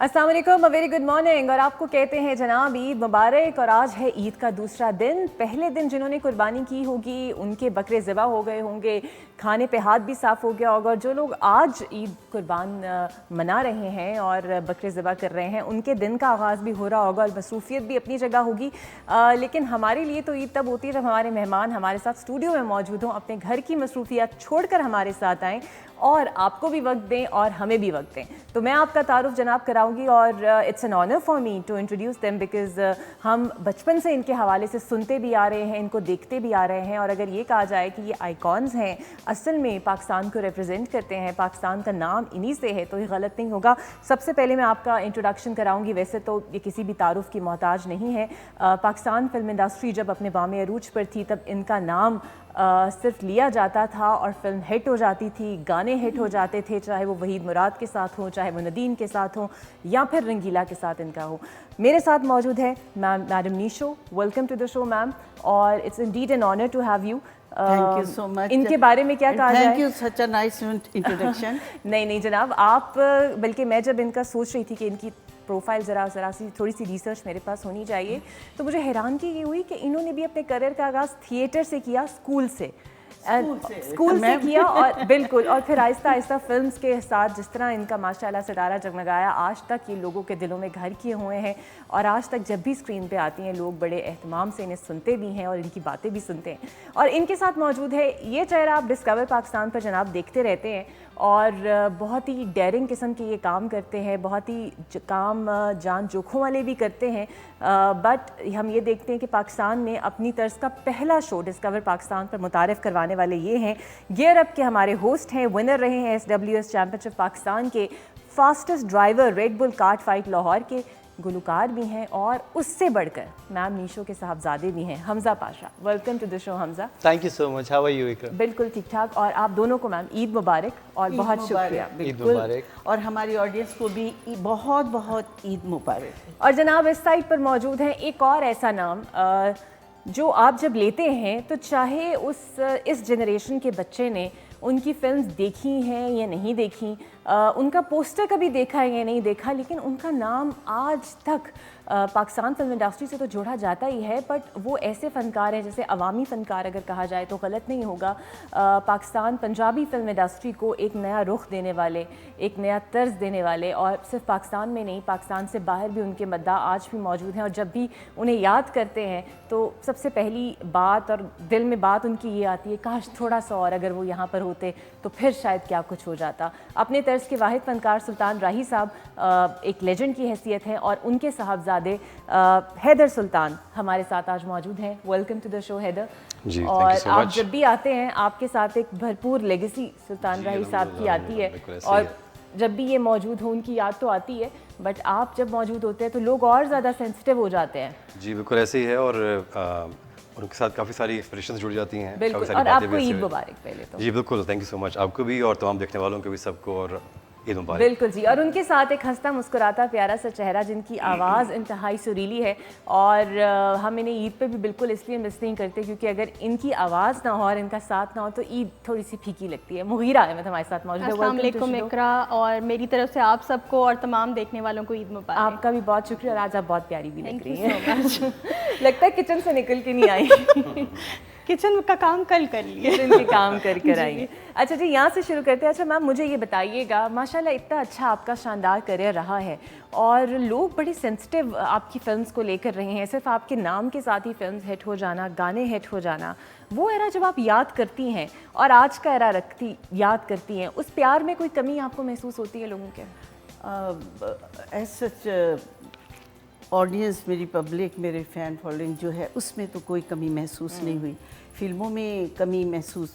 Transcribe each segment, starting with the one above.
अस्सलाम वालेकुम, very good morning. और आपको कहते हैं जनाब ईद मुबारक। और आज है ईद का दूसरा दिन। पहले दिन जिन्होंने कुर्बानी की होगी उनके बकरे ज़िबा हो गए होंगे, खाने पे हाथ भी साफ़ हो गया होगा। और जो लोग आज ईद कुर्बान मना रहे हैं और बकरे ज़िबा कर रहे हैं उनके दिन का आगाज़ भी हो रहा होगा और मसरूफ़ियत भी अपनी जगह होगी। लेकिन हमारे लिए तो ईद तब होती है जब हमारे मेहमान हमारे साथ स्टूडियो में मौजूद हों, अपने घर की मसरूफ़ियत छोड़कर हमारे साथ आएँ और आपको भी वक्त दें और हमें भी वक्त दें। तो मैं आपका तारुफ जनाब कराऊंगी और it's an honour for me to introduce them because हम बचपन से इनके हवाले से सुनते भी आ रहे हैं, इनको देखते भी आ रहे हैं। और अगर ये कहा जाए कि ये आइकॉन्स हैं, असल में पाकिस्तान को रिप्रेजेंट करते हैं, पाकिस्तान का नाम इन्हीं से है, तो ये गलत नहीं होगा। सबसे पहले मैं आपका इंट्रोडक्शन कराऊंगी। वैसे तो ये किसी भी तारुफ की मोहताज नहीं है। पाकिस्तान फिल्म इंडस्ट्री जब अपने बामे अरूज पर थी तब इनका नाम सिर्फ लिया जाता था और फिल्म हिट हो जाती थी, गाने हिट हो जाते थे, चाहे वो वहीद मुराद के साथ हो, चाहे वो नदीम के साथ हो या फिर रंगीला के साथ इनका हो। मेरे साथ मौजूद है madam Nisho. Welcome to the show ma'am, और it's indeed an honour to have you. Thank you so much. इनके बारे में क्या कहा जाए? Thank you, such a nice introduction. नहीं जनाब, आप बल्कि मैं जब इनका सोच रही थी कि इनकी प्रोफाइल ज़रा सी थोड़ी सी रिसर्च मेरे पास होनी चाहिए, तो मुझे हैरानगी ये हुई कि इन्होंने भी अपने करियर का आगाज़ थिएटर से किया, स्कूल से किया। और बिल्कुल, और फिर आहिस्ता आहिस्ता फिल्म्स के साथ जिस तरह इनका माशाल्लाह सितारा जगमगाया, आज तक ये लोगों के दिलों में घर किए हुए हैं। और आज तक जब भी स्क्रीन पे आती हैं लोग बड़े एहतमाम से इन्हें सुनते भी हैं और इनकी बातें भी सुनते हैं। और इनके साथ मौजूद है ये चेहरा, आप डिस्कवर पाकिस्तान पर जनाब देखते रहते हैं और बहुत ही डेयरिंग किस्म के ये काम करते हैं, बहुत ही काम जान जोखों वाले भी करते हैं। बट हम ये देखते हैं कि पाकिस्तान में अपनी तर्ज का पहला शो डिस्कवर पाकिस्तान पर मुतारिफ करवाने वाले ये हैं। गियर अप के हमारे होस्ट हैं, विनर रहे हैं SWS चैम्पियनशिप पाकिस्तान के, fastest driver red bull cart fight Lahore के, गुलकार भी हैं और उससे बढ़कर मैम नीशो के साहबजादे भी हैं, Hamza Pasha. Welcome to the show Hamza. Thank you so much. How are you Iqra? बिल्कुल ठीक ठाक। और आप दोनों को मैम ईद मुबारक और बहुत शुक्रिया। ईद मुबारक। और हमारी ऑडियंस को भी बहुत बहुत ईद मुबारक। और जनाब इस साइड पर मौजूद है एक और ऐसा नाम जो आप जब लेते हैं तो चाहे इस जनरेशन के बच्चे ने उनकी फिल्म्स देखी हैं या नहीं देखी, उनका पोस्टर कभी देखा है या नहीं देखा, लेकिन उनका नाम आज तक पाकिस्तान फिल्म इंडस्ट्री से तो जोड़ा जाता ही है। बट वो ऐसे फ़नकार हैं जैसे अवामी फ़नकार अगर कहा जाए तो गलत नहीं होगा। पाकिस्तान पंजाबी फिल्म इंडस्ट्री को एक नया रुख देने वाले, एक नया तर्ज देने वाले, और सिर्फ पाकिस्तान में नहीं पाकिस्तान से बाहर भी उनके मद्दा आज भी मौजूद हैं। और जब भी उन्हें याद करते हैं तो सबसे पहली बात और दिल में बात उनकी ये आती है, काश थोड़ा सा और अगर वो यहाँ पर होते तो फिर शायद क्या कुछ हो जाता। अपने तर्ज के वाहिद फनकार सुल्तान राही साहब एक लेजेंड की हैसियत हैं और उनके साहबजादे हैदर सुल्तान हमारे साथ आज मौजूद हैं। Welcome to the show Haider. जी, और आप जब भी आते हैं आपके साथ एक भरपूर लेगेसी सुल्तान राही साहब की आती है, और जब भी ये मौजूद हो उनकी याद तो आती है, बट आप जब मौजूद होते हैं तो लोग और ज़्यादा सेंसिटिव हो जाते हैं। जी बिल्कुल ऐसे ही है। और उनके साथ काफ़ी सारी एक्सप्रेशंस जुड़ जाती हैं। बिल्कुल, और आपको ईद मुबारक पहले तो। जी बिल्कुल, थैंक यू सो मच आपको भी और तमाम देखने वालों को भी, सबको, और ईद मुबारक। बिल्कुल जी। और उनके साथ एक हंसता मुस्कुराता प्यारा सा चेहरा जिनकी आवाज़ इंतहाई सुरीली है। और हम इन्हें ईद पे भी बिल्कुल इसलिए मिस नहीं करते क्योंकि अगर इनकी आवाज़ ना हो और इनका साथ ना हो तो ईद थोड़ी सी फीकी लगती है। मुगीरा अहमद हमारे साथ मौजूद है। अस्सलाम वालेकुम इकरा, और मेरी तरफ से आप सबको और तमाम देखने वालों को ईद मुबारक। आपका भी बहुत शुक्रिया। और आज आप बहुत प्यारी भी लग रही हैं। लगता है किचन से निकल के नहीं आई। किचन का काम कल कर लिए, किचन के काम कर आएंगे। अच्छा जी, यहाँ से शुरू करते हैं। अच्छा मैम, मुझे ये बताइएगा, माशाल्लाह इतना अच्छा आपका शानदार करियर रहा है और लोग बड़े सेंसिटिव आपकी फिल्म्स को लेकर रहे हैं। सिर्फ आपके नाम के साथ ही फिल्म्स हिट हो जाना, गाने हिट हो जाना, वो एरा जब आप याद करती हैं और आज का एरा याद करती हैं, उस प्यार में कोई कमी आपको महसूस होती है लोगों के? एज सच ऑडियंस, मेरी पब्लिक, मेरे फ़ैन फॉलोइंग जो है उसमें तो कोई कमी महसूस नहीं हुई। फिल्मों में कमी महसूस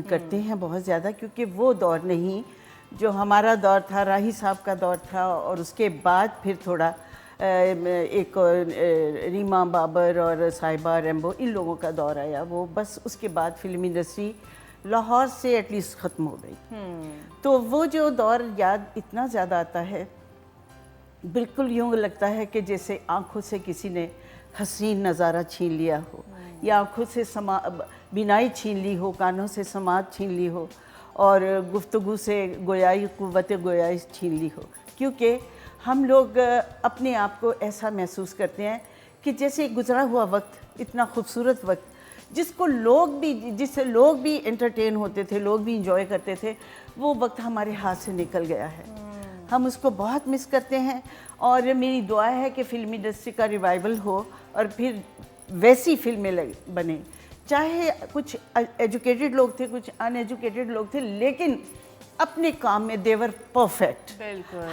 करते हैं बहुत ज़्यादा, क्योंकि वो दौर नहीं जो हमारा दौर था, राही साहब का दौर था, और उसके बाद फिर थोड़ा एक रीमा बाबर और साहिबा रेम्बो, इन लोगों का दौर आया। वो बस उसके बाद फिल्म इंडस्ट्री लाहौर से एटलीस्ट ख़त्म हो गई। तो वो जो दौर याद इतना ज़्यादा आता है, बिल्कुल यूँ लगता है कि जैसे आँखों से किसी ने हसीन नज़ारा छीन लिया हो, या आँखों से बिनाई छीन ली हो, कानों से समात छीन ली हो, और गुफ्तगू से गोयाई, कुव्वत गोयाई छीन ली हो। क्योंकि हम लोग अपने आप को ऐसा महसूस करते हैं कि जैसे गुजरा हुआ वक्त, इतना खूबसूरत वक्त, जिससे लोग भी एंटरटेन होते थे, लोग भी इंजॉय करते थे, वो वक्त हमारे हाथ से निकल गया है। हम उसको बहुत मिस करते हैं और मेरी दुआ है कि फिल्म इंडस्ट्री का रिवाइवल हो और फिर वैसी फिल्में बने। चाहे कुछ एजुकेटेड लोग थे, कुछ अनएजुकेटेड लोग थे, लेकिन अपने काम में देवर परफेक्ट।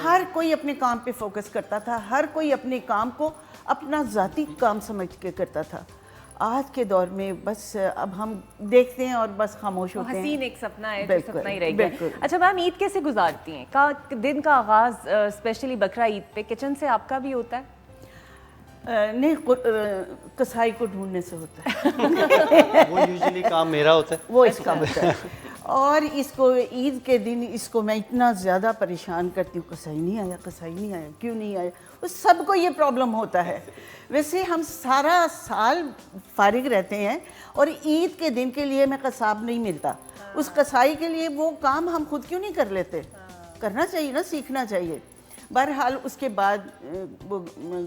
हर कोई अपने काम पे फोकस करता था, हर कोई अपने काम को अपना ज़ाती काम समझ के करता था। आज के दौर में बस अब हम देखते हैं और बस खामोश होते हैं। हसीन एक सपना है जो बिल्कुल, सपना ही रह गया। बिल्कुल। अच्छा मैम, ईद कैसे गुजारती हैं? दिन का आगाज़ स्पेशली बकरा ईद पे किचन से आपका भी होता है? नहीं, कसाई को ढूंढने से होता है। वो यूजुअली काम मेरा होता है। वो इसका होता है। और इसको ईद के दिन इसको मैं इतना ज़्यादा परेशान करती हूँ, कसाई नहीं आया, कसाई नहीं आया, क्यों नहीं आया। उस सबको ये प्रॉब्लम होता है। वैसे हम सारा साल फारिग रहते हैं और ईद के दिन के लिए मैं कसाब नहीं मिलता। उस कसाई के लिए वो काम हम खुद क्यों नहीं कर लेते? करना चाहिए ना, सीखना चाहिए। बहरहाल उसके बाद वो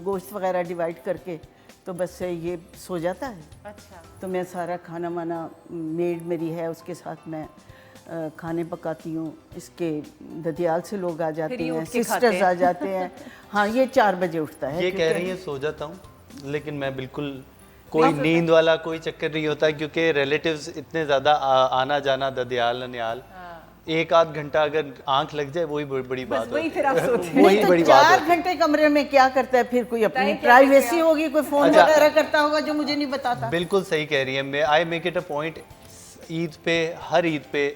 गोश्त वगैरह डिवाइड करके तो बस ये सो जाता है। अच्छा। तो मैं सारा खाना वाना, मेड मेरी है, उसके साथ मैं खाने पकाती हूँ। इसके ददियाल से लोग आ जाते हैं, सिस्टर्स आ जाते हैं। हाँ, ये 4 बजे उठता है। ये कह रही है सो जाता हूँ, लेकिन मैं बिल्कुल कोई नींद वाला कोई चक्कर नहीं होता, क्योंकि रिलेटिव्स इतने ज़्यादा आना जाना, ददियाल ननियाल, 1-8 घंटा अगर आंख लग जाए वही बड़ी बात है। वही फिर आप सोते हैं। वही बड़ी बात है। 4 घंटे कमरे में क्या करता है फिर? कोई अपनी प्राइवेसी होगी, कोई फोन अच्छा। वगैरह करता होगा जो मुझे नहीं बताता। बिल्कुल सही कह रही है। I make it a point, Eid पे, हर ईद पे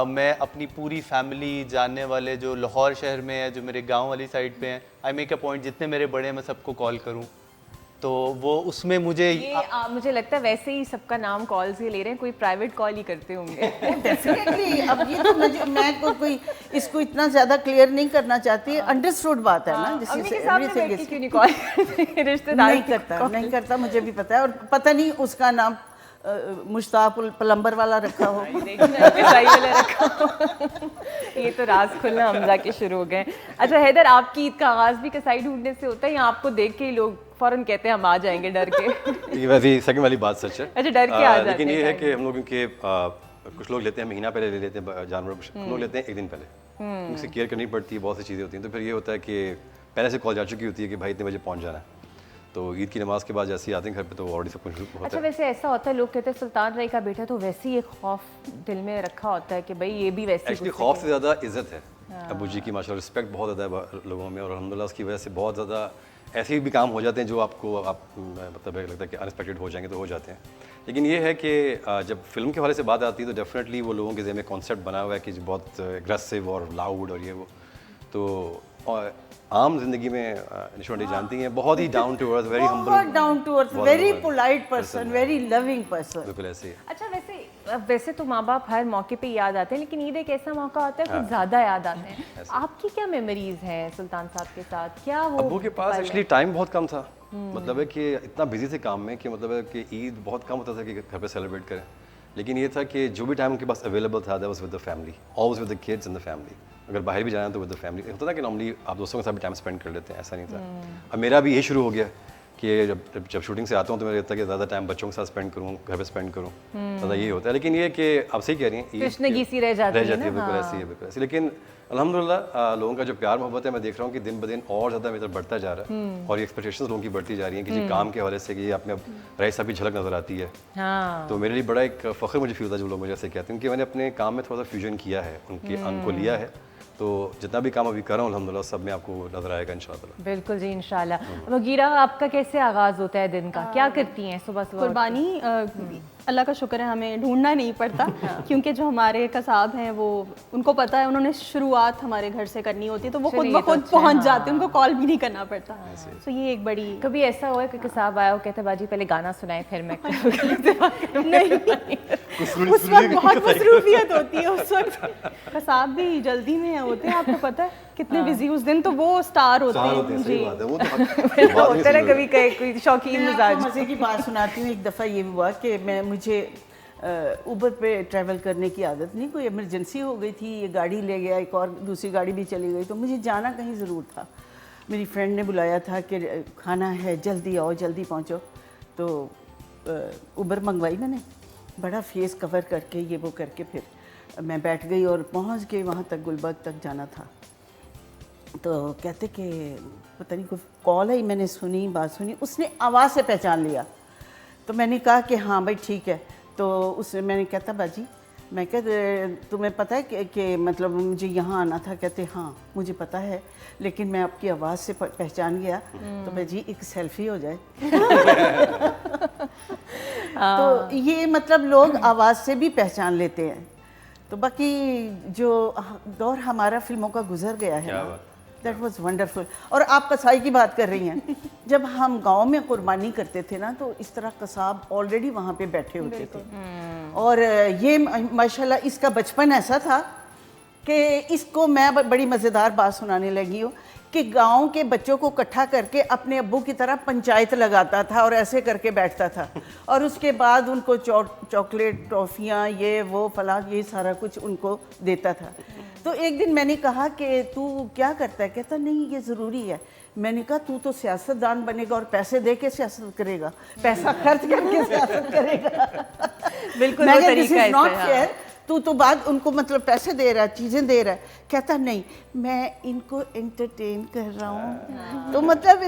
मैं अपनी पूरी फैमिली, जानने वाले जो लाहौर शहर में है, जो मेरे गांव वाली साइड पे हैं, आई मेक अ पॉइंट जितने मेरे बड़े हैं मैं सबको कॉल करूं। तो वो उसमें मुझे मुझे लगता है वैसे ही सबका नाम कॉल से ले रहे हैं, कोई प्राइवेट कॉल ही करते होंगे। डेफिनेटली। अब ये तो मैं कोई इसको इतना ज़्यादा क्लियर नहीं करना चाहती। अंडरस्टूड बात है ना, जिससे अम्मी के सामने बैठ के क्यों नहीं कॉल करते? रिश्तेदार नहीं करता, मुझे भी पता है। और पता नहीं उसका नाम मुश्ताक प्लम्बर वाला रखा हो। सही वाला रखा हो। ये तो राज खुलना हमजा के शुरू हो गए। अच्छा हैदर, आपकी ईद का आगाज़ भी कसाई ढूंढने से होता है या आपको देख के ही लोग फौरन कहते हैं हम आ जाएंगे डर के? ये वैसे सेकंड वाली बात सच है। अच्छा, डर के आ जाते हैं। लेकिन ये है कि हम लोगों के कुछ लोग लेते हैं महीना पहले ले लेते हैं जानवर, कुछ लोग लेते हैं 1 दिन पहले। उनसे केयर करनी पड़ती है, बहुत सी चीज़ें होती हैं। तो फिर ये होता है कि पहले से कॉल जा चुकी होती है कि भाई इतने बजे पहुँच जाना है। तो ईद की नमाज के बाद जैसे ही आते हैं घर पे तो ऑलरेडी सब कुछ होता है। अच्छा, वैसे ऐसा होता है, लोग कहते हैं सुल्तान रई का बेटा, तो वैसे ही एक खौफ दिल में रखा होता है कि भाई ये भी वैसे एक्चुअली खौफ से ज़्यादा इज्जत है अबू जी की, माशाल्लाह रिस्पेक्ट बहुत ज़्यादा है लोगों में, और अल्हम्दुलिल्लाह उसकी वजह से बहुत ज़्यादा ऐसे भी काम हो जाते हैं जो आपको मतलब लगता है कि अनएक्सपेक्टेड हो जाएंगे, तो हो जाते हैं। लेकिन ये है कि जब फिल्म के हवाले से बात आती है तो डेफिनेटली वो लोगों के ज़हन में कॉन्सेप्ट बना हुआ है कि बहुत एग्रेसिव और लाउड और ये वो, तो आम जिंदगी में निशोनी जानती हैं, बहुत ही down to earth, very humble, बहुत down to earth, very polite person, very loving person. बिल्कुल ऐसे ही। अच्छा, वैसे तो माँ बाप हर मौके पे याद आते हैं, लेकिन ईद एक ऐसा मौका होता है कुछ ज़्यादा याद आते हैं। आपकी क्या मेमोरीज हैं सुल्तान साहब के साथ? क्या वो अब्बू के पास एक्चुअली टाइम बहुत कम था, मतलब है कि इतना बिजी थे काम में कि मतलब है कि ईद बहुत कम होता था कि घर पे सेलिब्रेट करें। लेकिन ये था कि जो भी टाइम उनके पास अवेलेबल था that was with the family, always with the kids and the family. अगर बाहर भी जाना तो विद द फैमिली होता था कि नॉर्मली आप दोस्तों के साथ भी टाइम स्पेंड कर लेते हैं, ऐसा नहीं था। अब मेरा भी ये शुरू हो गया कि जब शूटिंग से आता हूँ तो मेरा लगता है कि ज़्यादा टाइम बच्चों के साथ स्पेंड करूँ, घर पे स्पेंड करूँ, ज़्यादा ये होता है। लेकिन ये कि आप सही कह रही हैं, कृष्णगी सी रह जाती है, बिल्कुल ऐसी है, बिल्कुल ऐसी। लेकिन अल्हम्दुलिल्लाह लोगों का जो प्यार मोहब्बत है मैं देख रहा हूँ कि दिन ब दिन और ज़्यादा मेरी तरफ बढ़ता जा रहा है, और ये एक्सपेक्टेशंस लोगों की बढ़ती जा रही हैं कि जी काम के हवाले से कि ये आप में अब रईस साहब की झलक नज़र आती है। तो मेरे लिए बड़ा एक फ़ख्र मुझे फील होता है जब लोग मुझे ऐसे कहते हैं कि मैंने अपने काम में थोड़ा सा फ्यूजन किया है, उनके अंग को लिया है। तो जितना भी काम अभी कर रहा हूँ अल्हम्दुलिल्लाह सब में आपको नजर आएगा इंशाल्लाह। बिल्कुल जी, इंशाल्लाह। मगीरा, आपका कैसे आगाज़ होता है दिन का? क्या करती हैं सुबह सुबह? कुर्बानी, अल्लाह का शुक्र है हमें ढूंढना नहीं पड़ता, क्योंकि जो हमारे कसाब हैं वो उनको पता है, उन्होंने शुरुआत हमारे घर से करनी होती है, तो वो खुद ब खुद पहुंच जाते हैं, उनको कॉल भी नहीं करना पड़ता। तो ये एक बड़ी। कभी ऐसा हुआ है कि कसाब आया हो, कहते बाजी पहले गाना सुनाए फिर मैं नहीं, उस वक्त बहुत मसरूफियत होती है, उस वक्त कसाब भी जल्दी में होते हैं, आपको पता है कितने बिजी उस दिन, तो वो स्टार होते हैं। सही बात है, वो तो होता है कभी कोई शौकीन मिजाज। मज़े की बात सुनाती हूँ। एक दफ़ा ये हुआ कि मुझे उबर पे ट्रैवल करने की आदत नहीं, कोई इमरजेंसी हो गई थी, ये गाड़ी ले गया, एक और दूसरी गाड़ी भी चली गई, तो मुझे जाना कहीं ज़रूर था। मेरी फ्रेंड ने बुलाया था कि खाना है, जल्दी आओ, जल्दी पहुंचो। तो उबर मंगवाई मैंने, बड़ा फेस कवर करके ये वो करके फिर मैं बैठ गई और पहुंच गई वहाँ तक, गुलबर्ग तक जाना था। तो कहते कि पता नहीं कोई कॉल आई, मैंने सुनी, बात सुनी, उसने आवाज़ से पहचान लिया। तो मैंने कहा कि हाँ भाई ठीक है। तो उसने, मैंने कहता बाजी, मैं कह तुम्हें पता है कि मतलब मुझे यहाँ आना था? कहते हाँ मुझे पता है, लेकिन मैं आपकी आवाज़ से पहचान गया। तो मैं जी एक सेल्फी हो जाए। तो ये मतलब लोग आवाज़ से भी पहचान लेते हैं। तो बाकी जो दौर हमारा फिल्मों का गुजर गया है, दैट वाज वंडरफुल। और आप कसाई की बात कर रही हैं, जब हम गांव में कुर्बानी करते थे ना, तो इस तरह कसाब ऑलरेडी वहाँ पे बैठे होते थे। और ये माशाल्लाह इसका बचपन ऐसा था कि इसको मैं बड़ी मज़ेदार बात सुनाने लगी हूँ कि गांव के बच्चों को इकट्ठा करके अपने अब्बू की तरह पंचायत लगाता था और ऐसे करके बैठता था। और उसके बाद उनको चॉकलेट, टॉफ़ियाँ, ये वो फलां, ये सारा कुछ उनको देता था। तो एक दिन मैंने कहा कि तू क्या करता है? कहता नहीं ये ज़रूरी है। मैंने कहा तू तो सियासतदान बनेगा और पैसे दे के सियासत करेगा, पैसा खर्च करके सियासत करेगा। बिल्कुल मैं वो कहा, "This तरीका is not है, fair." तू तो बाद उनको मतलब पैसे दे रहा है, चीज़ें दे रहा है। कहता नहीं मैं इनको एंटरटेन कर रहा हूँ। तो मतलब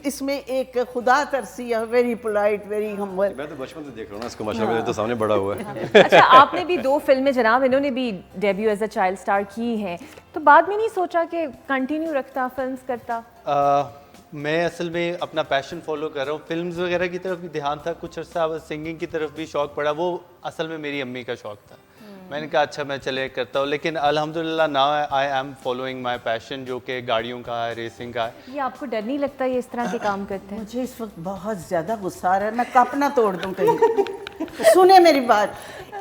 इसमें एक खुदा तरसी है, वेरी पोलाइट, वेरी हम्बल। मैं तो बचपन से देख रहा हूँ ना इसको, माशाल्लाह मेरे तो सामने बड़ा हुआ है। अच्छा, आपने भी 2 फिल्में जनाब, इन्होंने भी debut as a child star की हैं, तो बाद में नहीं सोचा कि कंटिन्यू रखता, फिल्म्स करता? मैं असल में अपना पैशन फॉलो कर रहा हूँ, फिल्म्स वगैरह की तरफ भी ध्यान था, कुछ अर्सा सिंगिंग की तरफ भी शौक पड़ा। वो असल में मेरी अम्मी का शौक था। मैंने कहा अच्छा मैं चले करता हूँ, लेकिन अल्हम्दुलिल्लाह now I am following my passion, जो कि गाड़ियों का है, रेसिंग का है। ये आपको डर नहीं लगता ये इस तरह के काम करते हैं? मुझे इस वक्त बहुत ज़्यादा गुस्सा आ रहा है, मैं कपना तोड़ दूँ कहीं। सुने मेरी बात,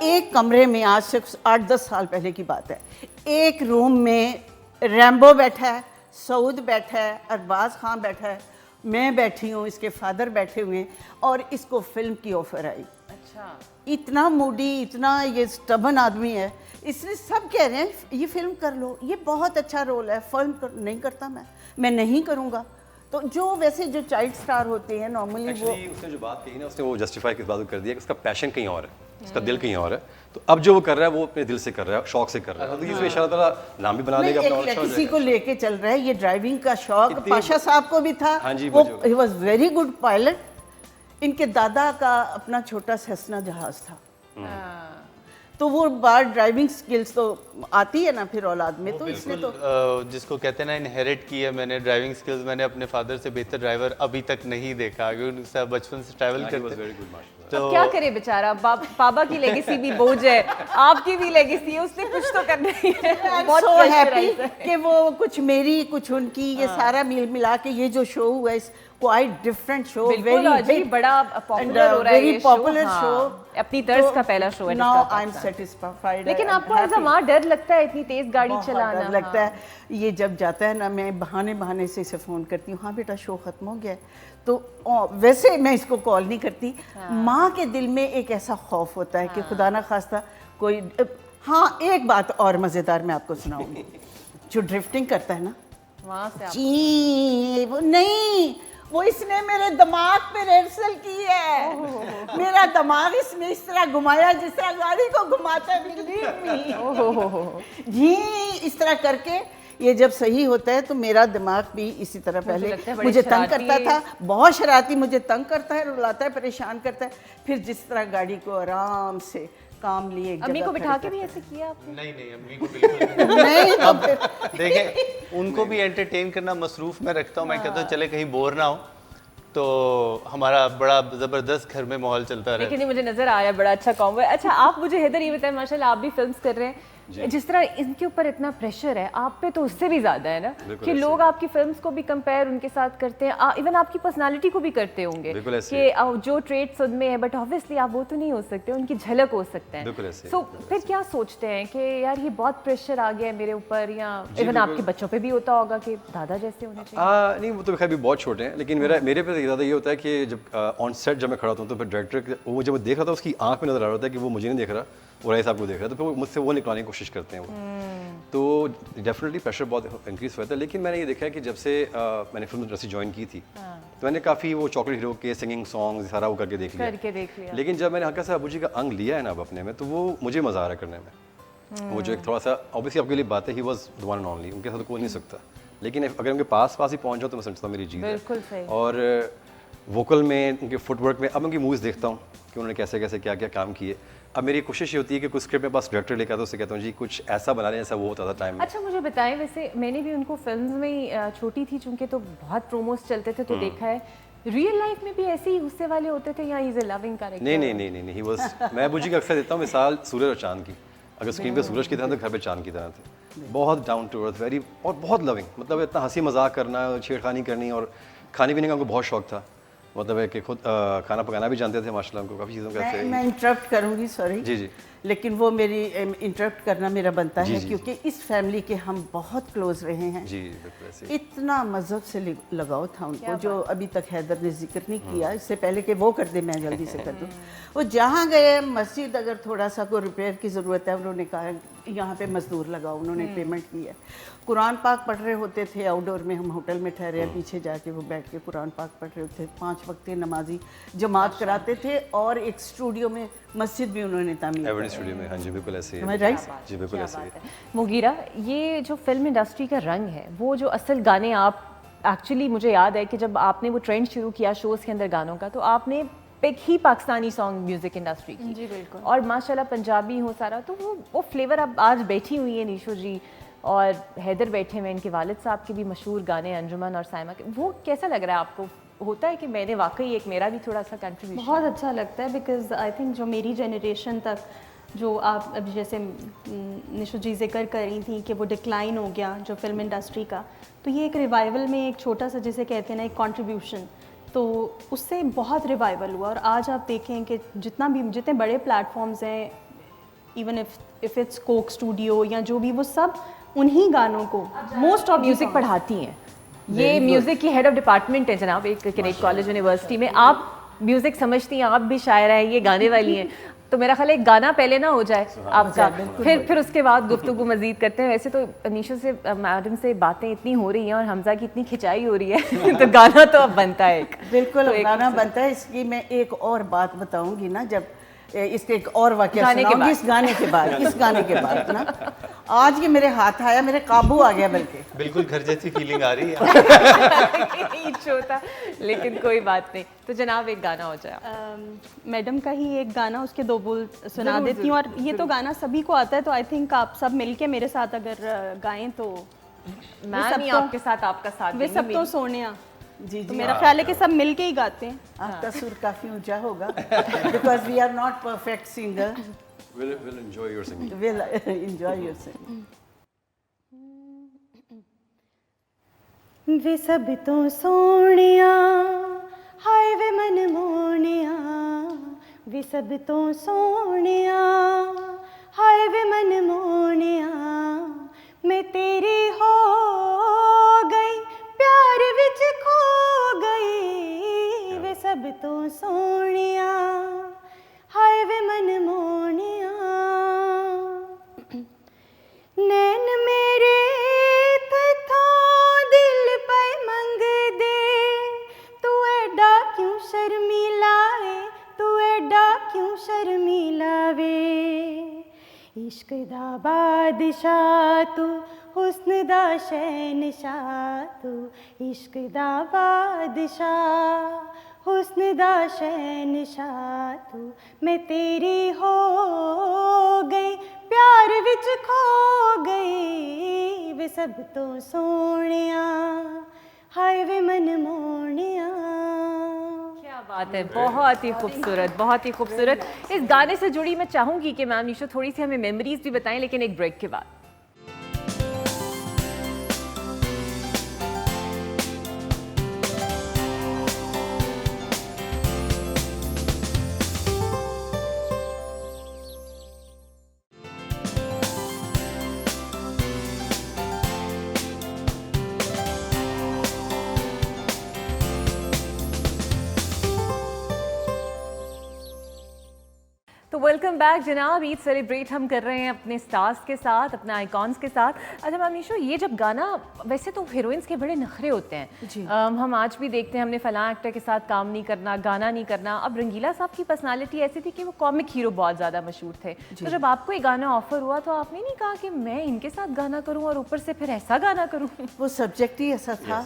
एक कमरे में आज से 8-10 साल पहले की बात है, एक रूम में रैम्बो बैठा है, सऊद बैठा है, अरबाज खान बैठा है, मैं बैठी हूँ, इसके फादर बैठे हुए हैं, और इसको फिल्म की ऑफ़र आई। अच्छा, इतना मूडी, इतना ये स्टबन आदमी है, इसलिए सब कह रहे हैं ये फिल्म कर लो, ये बहुत अच्छा रोल है, फिल्म नहीं करता मैं नहीं करूँगा। तो जो वैसे जो चाइल्ड स्टार होते हैं नॉर्मली वो एक्चुअली उसने जो बात कही ना, उसने वो जस्टिफाई किस बात को कर दिया कि उसका पैशन कहीं और है, उसका दिल कहीं और है। तो अब जो वो कर रहा है वो अपने दिल से कर रहा है, शौक से कर रहा है। तो इसमें इंशाल्लाह ताला नाम भी बना लेगा अपना और अच्छा हो किसी जाएगा। को लेके चल रहा है, ये ड्राइविंग का शौक पाशा साहब को भी था। हाँ जी, वो मुझे- he was very good pilot. इनके दादा का अपना छोटा सेस्ना जहाज था, तो वो बार ड्राइविंग स्किल्स तो आती है ना फिर औलाद में, तो इसलिए तो जिसको कहते हैं ना इनहेरिट की है मैंने ड्राइविंग स्किल्स। मैंने अपने फादर से बेहतर ड्राइवर अभी तक नहीं देखा, क्योंकि उनसे बचपन से ट्रैवल He was करते। very good, माशाल्लाह। अब क्या करे बेचारा, पापा की लेगेसी भी बोझ है, आपकी भी लेगेसी है, उसने कुछ तो करना ही है। बहुत सो हैप्पी pressurized है। कि वो कुछ मेरी कुछ उनकी ये सारा मिला के ये जो शो हुआ है, क्वाइट डिफरेंट शो, बिल्कुल अजीब, बड़ा पॉपुलर हो रहा है वेरी ये पॉपुलर हाँ, शो, अपनी तर्ज का पहला शो है नाउ जिसका आई एम पाकिस्तान। सेटिस्फाइड। लेकिन आपको एज अ माँ डर लगता है इतनी तेज गाड़ी चलाना? डर लगता है। ये जब जाता है ना, मैं बहाने से इसे फ़ोन करती हूँ, हाँ बेटा शो ख़त्म हो गया है, तो वैसे मैं इसको कॉल नहीं करती। माँ के दिल में एक ऐसा खौफ होता है कि खुदा ना खास्ता कोई। हाँ, एक बात और मज़ेदार मैं आपको सुनाऊंगी। जो ड्रिफ्टिंग करता है ना, वहाँ से आप जी वो नहीं, वो इसने मेरे दिमाग पे रिहर्सल की है। मेरा दिमाग इसने इस तरह घुमाया जिस तरह गाड़ी को घुमाता है, believe me। जी इस तरह करके ये जब सही होता है तो मेरा दिमाग भी इसी तरह पहले लगता है बड़े मुझे तंग शरारती करता था, बहुत शरारती, मुझे तंग करता है, रुलाता है, परेशान करता है। फिर जिस तरह गाड़ी को आराम से काम लिए एक अम्मी जगह को बिठा के खड़ी भी ऐसे किया आपने? नहीं अम्मी को बिल्कुल करता- नहीं तो फिर देखें, उनको भी एंटरटेन करना मसरूफ में रखता हूँ। मैं कहता हूँ चले कहीं बोर ना हो, तो हमारा बड़ा ज़बरदस्त घर में माहौल चलता रहता है। लेकिन ये मुझे नजर आया बड़ा अच्छा कॉम्बो है। अच्छा, आप मुझे हैदर ये बताएं, माशाल्लाह आप भी फिल्म्स कर रहे हैं, जिस तरह इनके ऊपर इतना प्रेशर है, आप पे तो उससे भी ज्यादा है ना, बिल्कुल कि ऐसे लोग आपकी फिल्म्स को भी कंपेयर उनके साथ करते हैं, इवन आपकी पर्सनालिटी को भी करते होंगे बिल्कुल ऐसे कि जो ट्रेट्स उनमें है, बट ऑब्वियसली आप वो तो नहीं हो सकते, उनकी झलक हो सकते हैं। बिल्कुल ऐसे, सो फिर क्या सोचते हैं कि यार ये बहुत प्रेशर आ गया है मेरे ऊपर, या इवन आपके बच्चों पे भी होता होगा कि दादा जैसे होने चाहिए? नहीं, वो तो खैर भी बहुत छोटे हैं, लेकिन मेरे पे ज़्यादा ये होता है कि जब ऑन सेट जब मैं खड़ा होता हूँ तो फिर डायरेक्टर वो जब मैं देख रहा था उसकी आंख में नजर आ रहा था कि वो मुझे नहीं देख रहा, उराई साहब को देख रहा है, तो फिर वो मुझसे वो निकलवाने की कोशिश करते हैं वो। तो डेफिनेटली प्रेशर बहुत इंक्रीज हुआ था, लेकिन मैंने ये देखा है कि जब से मैंने फिल्म इंडस्ट्री ज्वाइन की थी, तो मैंने काफ़ी वो चॉकलेट हीरो के सिंगिंग सॉन्ग्स सारा वो करके देख लिया। लेकिन जब मैंने हल्का सा अबू जी का अंग लिया है ना अब अपने में, तो वो मुझे मज़ा आ रहा है करने में। वो जो एक थोड़ा सा ऑब्वियसली आपके लिए बात है, he was the one and only, उनके साथ तो कोई नहीं सकता, लेकिन अगर उनके पास ही पहुंच जाओ तो मैं समझता हूँ मेरी जीत बिल्कुल है। सही। और वोकल में, उनके फुटवर्क में, अब उनकी मूवीज़ देखता हूँ कि उन्होंने कैसे कैसे क्या क्या काम किए। अब मेरी कोशिश ये होती है कि कुछ स्क्रिप्ट में पास डायरेक्टर लेकर आता हूँ, उससे कहता हूँ जी कुछ ऐसा बना लें जैसा वो होता था टाइम में। अच्छा मुझे बताएं, वैसे मैंने भी उनको फिल्म्स में ही छोटी थी चूंकि, तो बहुत प्रोमोस चलते थे तो देखा है। रियल लाइफ में भी ऐसे ही गुस्से वाले होते थे या इज अ लविंग कैरेक्टर? नहीं, ही वाज, मैं अबू जी का अक्सर देता हूँ मिसाल सूरज और चांद की। अगर स्क्रीन पे सूरज की तरह तो घर पे चांद की तरह थे। बहुत डाउन टू अर्थ, वेरी, और बहुत लविंग, मतलब इतना हंसी मजाक करना, छेड़खानी करनी, और खाने पीने का उनको बहुत शौक था। मतलब है कि खुद खाना पकाना भी जानते थे माशाल्लाह, उनको काफ़ी चीज़ों का। मैं इंटरप्ट करूंगी, सॉरी जी। लेकिन वो मेरी इंटरप्ट करना मेरा बनता है, जी। क्योंकि इस फैमिली के हम बहुत क्लोज रहे हैं। जी बिल्कुल ऐसे। इतना मजहब से लगाव था उनको, जो अभी तक हैदर ने जिक्र नहीं किया। इससे पहले कि वो कर दे मैं जल्दी से कर दूँ। वो जहाँ गए, मस्जिद अगर थोड़ा सा कोई रिपेयर की ज़रूरत है, उन्होंने कहा यहाँ पे मजदूर लगाओ, उन्होंने पेमेंट की है। कुरान पाक पढ़ रहे होते थे आउटडोर में, हम होटल में ठहरे हैं, पीछे जाके वो बैठ के कुरान पाक पढ़ रहे होते थे। 5 वक्त नमाजी जमात कराते थे, और एक स्टूडियो में मस्जिद भी उन्होंने तामीर एवरेज स्टूडियो में, हाँ जी बिल्कुल ऐसे ही। Am I right? जी बिल्कुल ऐसे ही। मुगीरा, ये जो फिल्म इंडस्ट्री का रंग है, वो जो असल गाने आप, एक्चुअली मुझे याद है कि जब आपने वो ट्रेंड शुरू किया शोज़ के अंदर गानों का, तो आपने पिक ही पाकिस्तानी सॉन्ग म्यूज़िक इंडस्ट्री की। जी बिल्कुल। और माशाल्लाह पंजाबी हो सारा, तो वो फ्लेवर अब आज बैठी हुई है नीशो जी और हैदर बैठे हुए, इनके वालिद साहब के भी मशहूर गाने अंजुमन और साइमा के, वो कैसा लग रहा है आपको? होता है कि मैंने वाकई एक मेरा भी थोड़ा सा कंट्रीब्यूशन? बहुत अच्छा लगता है, बिकॉज आई थिंक जो मेरी जनरेशन तक, जो आप अभी जैसे निशु जी जिक्र कर रही थी कि वो डिक्लाइन हो गया जो फिल्म इंडस्ट्री का, तो ये एक रिवाइवल में एक छोटा सा, जिसे कहते हैं ना, एक कंट्रीब्यूशन, तो उससे बहुत रिवाइवल हुआ। और आज आप देखें कि जितने बड़े प्लेटफॉर्म्स हैं, even if it's Coke studio या जो भी, वो सब उन्हीं गानों को मोस्ट ऑफ म्यूज़िक पढ़ाती हैं। ये म्यूज़िक की हेड ऑफ डिपार्टमेंट है जनाब एक कनेक्ट कॉलेज यूनिवर्सिटी में। आप म्यूज़िक समझती हैं, आप भी शायरा हैं, ये गाने वाली हैं, तो मेरा ख्याल है एक गाना पहले ना हो जाए आपका, फिर उसके बाद गुफ्तगू मजीद करते हैं। वैसे तो अनीशा से, मैडम से बातें इतनी हो रही हैं और हमजा की इतनी खिंचाई हो रही है तो गाना तो अब बनता है एक। बिल्कुल, तो गाना बनता है। इसकी मैं एक और बात बताऊंगी ना, जब इसके एक और वाकया सुनाऊंगी इस गाने के बाद ना, आज ये मेरे हाथ आया, मेरे काबू आ गया, बल्कि बिल्कुल घर जैसी फीलिंग आ रही है। ईद शो था, लेकिन कोई बात नहीं। तो जनाब एक गाना हो जाए। मैडम का ही एक गाना, उसके 2 बोल सुना देती हूँ। और ये तो गाना सभी को आता है, तो आई थिंक आप सब मिलके मेरे साथ अगर गाएं तो मैं भी आपके साथ आपका साथ वे सब तो सोनिया जी तो मेरा ख्याल है कि सब मिलके ही गाते हैं। आपका सुर काफी ऊंचा होगा, because we are not perfect singer. We'll enjoy your singing. We'll enjoy your singing. वे सब तो सोनिया, हाय वे मन मोनिया, वे सब तो सोनिया, हाय वे मन मोनिया, मैं तेरी हो गई, प्यार विच खो गई, वे सब तो सोनिया, हाय वे मन मोनिया, नैन मेरे तथों दिल पे मंग दे, तू एडा क्यों शर्मीला है, तू एडा क्यों शर्मीला वे, इश्क दा बादशाह तू, हुस्न दा शहनशाह तू, इश्क दा बादशाह, हुस्न दा शहनशाह तू, मैं तेरी हो गई, प्यार विच खो गई, वे सब तो सोनिया, हाय वे मन मोनिया। क्या बात है, बहुत ही खूबसूरत, बहुत ही खूबसूरत। इस गाने से जुड़ी मैं चाहूंगी कि मैम नीशो थोड़ी सी हमें मेमोरीज भी बताएं, लेकिन एक ब्रेक के बाद। तो वेलकम बैक जनाब। ईद सेलिब्रेट हम कर रहे हैं अपने स्टार्स के साथ, अपने आइकॉन्स के साथ। अच्छा मैम नीशो, ये जब गाना, वैसे तो हीरोइंस के बड़े नखरे होते हैं जी। हम आज भी देखते हैं, हमने फलां एक्टर के साथ काम नहीं करना, गाना नहीं करना। अब रंगीला साहब की पर्सनालिटी ऐसी थी कि वो कॉमिक हीरो बहुत ज़्यादा मशहूर थे, तो जब आपको ये गाना ऑफर हुआ तो आपने नहीं कहा कि मैं इनके साथ गाना करूँ और ऊपर से फिर ऐसा गाना करूँ? वो सब्जेक्ट ही ऐसा था।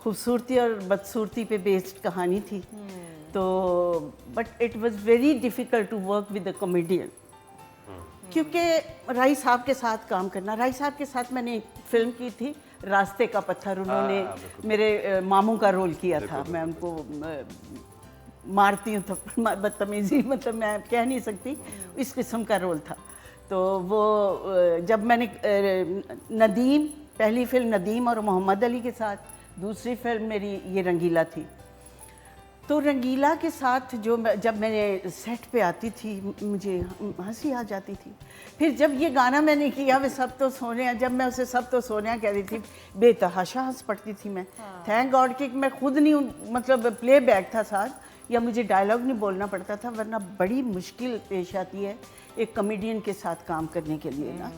खूबसूरती और बदसूरती पे बेस्ड कहानी थी। तो but it was very difficult to work with a comedian, क्योंकि राई साहब के साथ काम करना। राई साहब के साथ मैंने एक फिल्म की थी रास्ते का पत्थर, उन्होंने मेरे मामू का रोल किया था। मैं उनको मारती हूँ तो बदतमीजी, मतलब मैं कह नहीं सकती, इस किस्म का रोल था। तो वो जब मैंने नदीम, पहली फिल्म नदीम और मोहम्मद अली के साथ, दूसरी फिल्म मेरी ये रंगीला थी। तो रंगीला के साथ जब मैंने सेट पे आती थी मुझे हंसी आ जाती थी। फिर जब ये गाना मैंने किया, वे सब तो सोनिया, जब मैं उसे सब तो सोनिया कह रही थी, बेतहाशा हंस पड़ती थी मैं। थैंक गॉड कि मैं खुद नहीं, मतलब प्ले बैक था साथ, या मुझे डायलॉग नहीं बोलना पड़ता था, वरना बड़ी मुश्किल पेश आती है एक कॉमेडियन के साथ काम करने के लिए ना।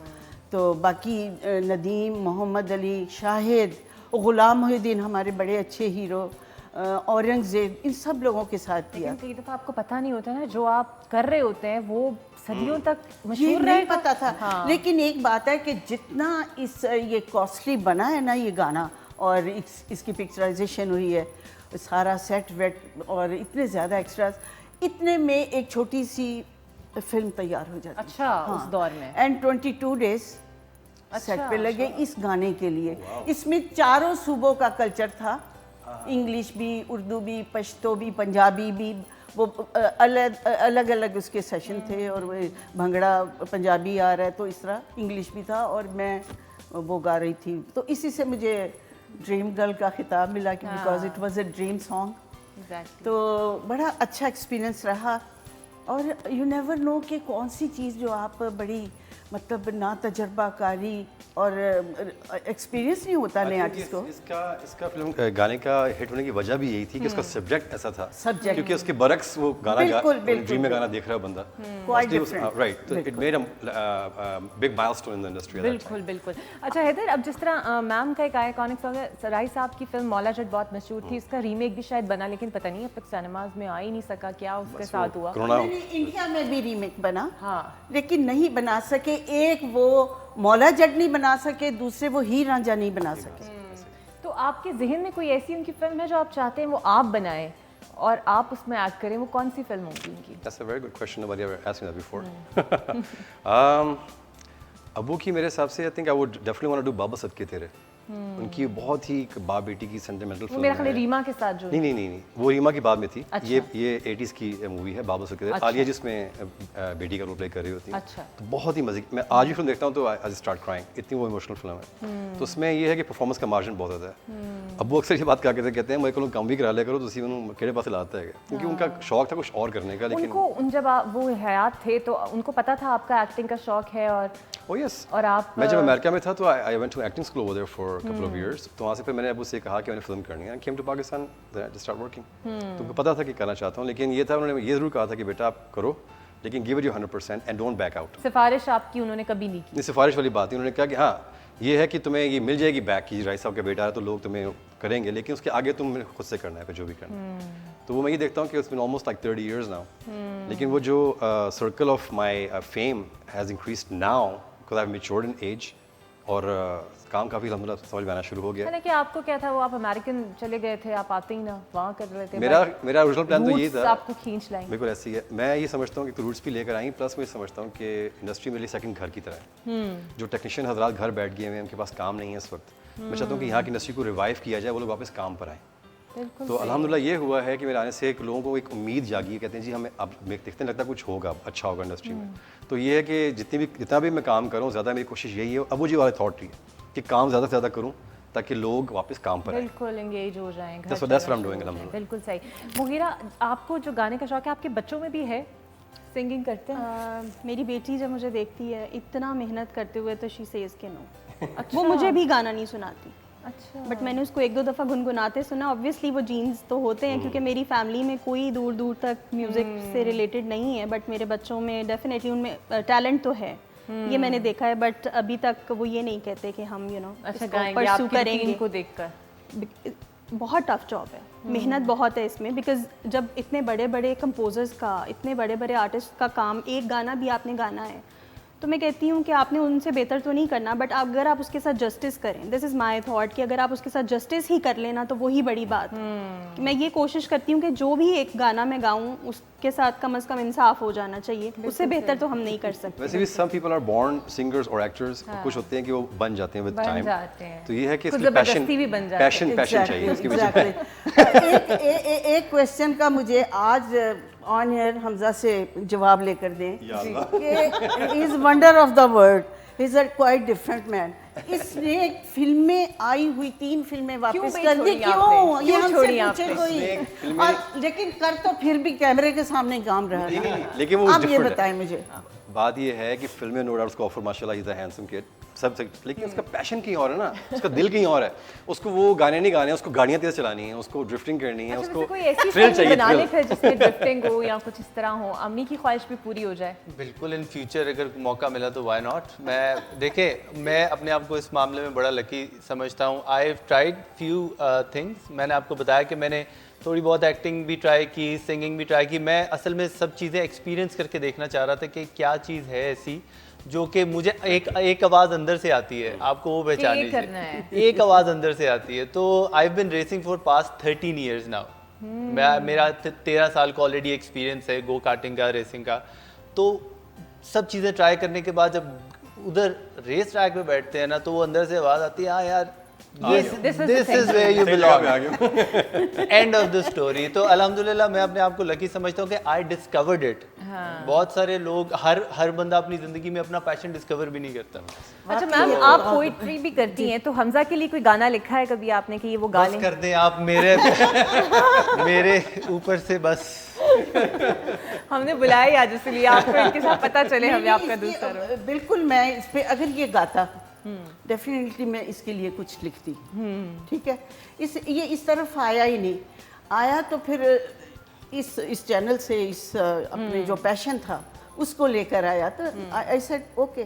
तो बाकी नदीम, मोहम्मद अली, शाहिद, गुलाम मोहिउद्दीन, हमारे बड़े अच्छे हीरो, औरंगजेब, इन सब लोगों के साथ किया। लेकिन कई दफ़ा आपको पता नहीं होता ना, जो आप कर रहे होते हैं वो सदियों तक ये मशहूर नहीं रहेगा। पता था। हाँ। लेकिन एक बात है कि जितना ये कॉस्टली बना है ना ये गाना, और इसकी पिक्चराइजेशन हुई है, सारा सेट वेट और इतने ज़्यादा एक्स्ट्रास, इतने में एक छोटी सी फिल्म तैयार हो जाती है। अच्छा, उस दौर में। एंड 22 डेज सेट पे लगे इस गाने के लिए। इसमें चारों सूबों का कल्चर था, इंग्लिश भी, उर्दू भी, पश्तो भी, पंजाबी भी। वो अलग अलग उसके सेशन थे, और वो भंगड़ा पंजाबी आ रहा है तो इस तरह इंग्लिश भी था, और मैं वो गा रही थी। तो इसी से मुझे ड्रीम गर्ल का खिताब मिला कि because it was a dream song. तो बड़ा अच्छा एक्सपीरियंस रहा। और यू नेवर नो कि कौन सी चीज़ जो आप बड़ी, मतलब ना तजर्बाकारी और एक्सपीरियंस नहीं होता नए आर्टिस्ट को। इसका फिल्म गाने का हिट होने की वजह भी यही थी कि उसका सब्जेक्ट ऐसा था। Subject। क्योंकि उसके बरक्स वो गाना बिल्कुल, बिल्कुल, ड्रीम में गाना देख रहा है बंदा। Quite different। राइट, तो it made a big milestone in the industry. बिल्कुल बिल्कुल। अच्छा हैदर, अब जिस तरह मैम का एक आइकॉनिक सॉन्ग है, सराय साहब की फिल्म मौला जट बहुत मशहूर थी, उसका रीमेक भी शायद बना, लेकिन पता नहीं अब तक सिनेमाज में आ ही नहीं सका, क्या उसके साथ हुआ? कोरोना। इंडिया में भी रीमेक बना, हाँ। लेकिन नहीं बना सके। एक वो मौला जट नहीं बना सके, दूसरे वो हीर रांझा नहीं बना सके। तो आपके जहन में कोई ऐसी उनकी फिल्म है जो आप चाहते हैं वो आप बनाएं और आप उसमें एक्ट करें, वो कौन सी फिल्म होगी उनकी? That's a very good question. Nobody ever asked me that before. Abu की मेरे हिसाब से I think I would definitely want to do बाबा सदके तेरे। उनकी बहुत ही एक बाप बेटी की सेंटिमेंटल वो फिल्म मेरा ख्याल है है। रीमा के साथ जो नहीं, वो रीमा की बाद में थी। अच्छा। ये 80s की मूवी है बाबा सदके तेरे। अच्छा। आलिया जिसमें बेटी का रोल प्ले कर रही होती है। अच्छा। तो बहुत ही मजे की, मैं आज भी फिल्म देखता हूँ तो आई स्टार्ट क्राइंग, इतनी वो इमोशनल फिल्म है। तो उसमें ये है कि परफॉर्मेंस का मार्जिन बहुत ज़्यादा है। अबू अक्सर ये बात कहते हैं मेरे को काम भी करा लिया करो, तो उन्होंने केड़े पास लाता है, क्योंकि उनका शौक था कुछ और करने का। लेकिन उनको जब वो हयात थे तो उनको पता था आपका एक्टिंग का शौक है, Oh yes। और आप मैं जब अमेरिका में था तो I went to acting school over there for couple of years. तो वहाँ से फिर मैंने अबू से कहा कि मैंने फिल्म करनी है, came to Pakistan to start working. तो उनको पता था कि करना चाहता हूँ, लेकिन ये था, उन्होंने ये ज़रूर कहा था कि बेटा आप करो, लेकिन give it your 100% and don't back out. सिफारिश आपकी उन्होंने कभी नहीं की? ये सिफारिश वाली बात थी। उन्होंने कहा कि हाँ ये है कि तुम्हें ये मिल जाएगी बैक की, राइस साहब का बेटा है तो लोग तुम्हें करेंगे, लेकिन उसके आगे तुम खुद से करना है फिर जो भी करना है। तो वो मैं ये देखता हूँ कि उसमें ऑलमोस्ट लाइक 30 years नाउ, लेकिन वो जो circle of my fame has increased now because I have matured in age, और काम काफ़ी अल्हम्दुलिल्लाह समझ में आना शुरू हो गया। कि आपको क्या था, वो आप अमेरिकन चले गए थे, आप आते ही ना वहाँ कर रहे थे? मेरा ओरिजिनल प्लान तो ये Roots था, आपको खींच लाएंगे। बिल्कुल ऐसी है। मैं ये समझता हूँ कि रूट्स भी लेकर आई, प्लस मैं समझता हूँ कि इंडस्ट्री मेरे लिए सेकंड घर की तरह है। जो टेक्नीशियन हजरात घर बैठ गए हैं, उनके पास काम नहीं है इस वक्त, मैं चाहता हूँ कि यहाँ की इंडस्ट्री को रिवाइव किया जाए, वो लोग वापस काम पर आएँ। तो अल्हम्दुलिल्लाह ये हुआ है कि मेरे आने से लोगों को एक उम्मीद जागी है, कहते हैं जी हमें अब देखते हैं लगता है कुछ होगा, अच्छा होगा इंडस्ट्री में। तो ये है कि जितना भी मैं काम करूँ, ज़्यादा मेरी कोशिश यही है, अबू जी वाला थॉट ही है कि काम ज़्यादा से ज़्यादा करूँ ताकि लोग वापस काम पर आए। बिल्कुल एंगेज हो जाएं, घर That's what I'm doing, alhamdulillah। बिल्कुल सही। मुगीरा, आपको जो गाने का शौक है, आपके बच्चों में भी है? सिंगिंग करते हैं? मेरी बेटी जब मुझे देखती है इतना मेहनत करते हुए तो शी सेज के नो। वो मुझे भी गाना नहीं सुनाती, अच्छा। बट मैंने उसको 1-2 दफ़ा गुनगुनाते सुना। ऑब्वियसली वो जीन्स तो होते हैं क्योंकि मेरी फैमिली में कोई दूर दूर तक म्यूज़िक से रिलेटेड नहीं है, बट मेरे बच्चों में डेफिनेटली उनमें टैलेंट तो है, ये मैंने देखा है। बट अभी तक वो ये नहीं कहते कि हम अच्छा इसको गाएंगे परस्यू आपकी करेंगे। रूटीन को देखकर। बहुत टफ जॉब है, मेहनत बहुत है इसमें, बिकॉज जब इतने बड़े बड़े कंपोजर्स का, इतने बड़े बड़े आर्टिस्ट का काम, एक गाना भी आपने गाना है, तो मैं कहती हूँ कि आपने उनसे बेहतर तो नहीं करना, बट अगर आप उसके साथ जस्टिस करें, दिस इज़ माय थॉट, कि अगर आप उसके साथ जस्टिस ही कर लेना तो वही बड़ी बात है। मैं ये कोशिश करती हूँ कि जो भी एक गाना मैं गाऊँ उसके साथ कम से कम इंसाफ हो जाना चाहिए, उससे बेहतर तो हम नहीं कर सकते। वैसे भी some people are born singers और actors, कुछ होते हैं कि वो बन जाते हैं with बन time। जाते हैं। तो ये है कि कुछ इसमें जबरदस्ती भी बन जाते हैं। पैशन चाहिए इसकी वजह से। एक क्वेश्चन का मुझे आज ऑन एयर हमजा से जवाब लेकर दें कि is wonder of the world, is a quite different man. इसने फिल्में आई हुई 3 फिल्में वापस बे कर दी, छोड़ी क्यों? आपने? ये क्यों हमसे छोड़ी पूछे आपने? कोई। और लेकिन कर तो फिर भी कैमरे के सामने काम रहा ना। लेकिन वो आप ये different है। बताएं मुझे। बात ये है कि फिल्में नो डाउट उसको ऑफर माशाल्लाह इज अ हैंडसम किड सब, लेकिन उसका पैशन कहीं और है ना, उसका दिल कहीं और है। उसको वो गाने नहीं गाने, उसको गाड़ियाँ तेज चलानी है, उसको ड्रिफ्टिंग करनी है, उसको कोई ऐसी थ्रिल फिल्म चाहिए, बना ले थ्रिल। फिर जिसमें ड्रिफ्टिंग हो या कुछ इस तरह हो, अम्मी की ख्वाहिश भी पूरी हो जाए। बिल्कुल, इन फ्यूचर अगर मौका मिला तो व्हाई नॉट। मैं देखिए, मैं अपने आप को इस मामले में बड़ा लकी समझता हूँ। I have tried few things. मैंने आपको बताया कि मैंने थोड़ी बहुत एक्टिंग भी ट्राई की, सिंगिंग भी ट्राई की। मैं असल में सब चीज़ें एक्सपीरियंस करके देखना चाह रहा था कि क्या चीज़ है ऐसी जो कि मुझे एक आवाज़ अंदर से आती है, आपको वो पहचाननी करना है। चाहिए। एक आवाज़ अंदर से आती है। तो I have been racing for past 13 years now. मेरा 13 साल का ऑलरेडी एक्सपीरियंस है गो कार्टिंग का, रेसिंग का। तो सब चीज़ें ट्राई करने के बाद जब उधर रेस ट्रैक पे बैठते हैं ना, तो वो अंदर से आवाज़ आती है, हाँ यार This is the this thing. Is where you belong, end of the story. तो अल्हम्दुलिल्लाह मैं अपने आप को लकी समझता हूँ कि आई डिस्कवर्ड इट। बहुत सारे लोग, हर बंदा अपनी ज़िंदगी में अपना पैशन डिस्कवर भी नहीं करता। अच्छा मैम, आप पोइट्री भी करती हैं, तो हमजा के लिए कोई गाना लिखा है कभी आपने कि ये वो गा बस लें? कर दें आप मेरे ऊपर से बस। हमने बुलाया ही आज इसलिए आपको इनके साथ पता चले हमें आपका दूसरा रोल। बिल्कुल, मैं इस पे अगर ये गाता डेफिनेटली मैं इसके लिए कुछ लिखती। ठीक है, इस तरफ आया ही नहीं। आया तो फिर इस चैनल से अपने जो पैशन था उसको लेकर आया, तो आई सेड ओके।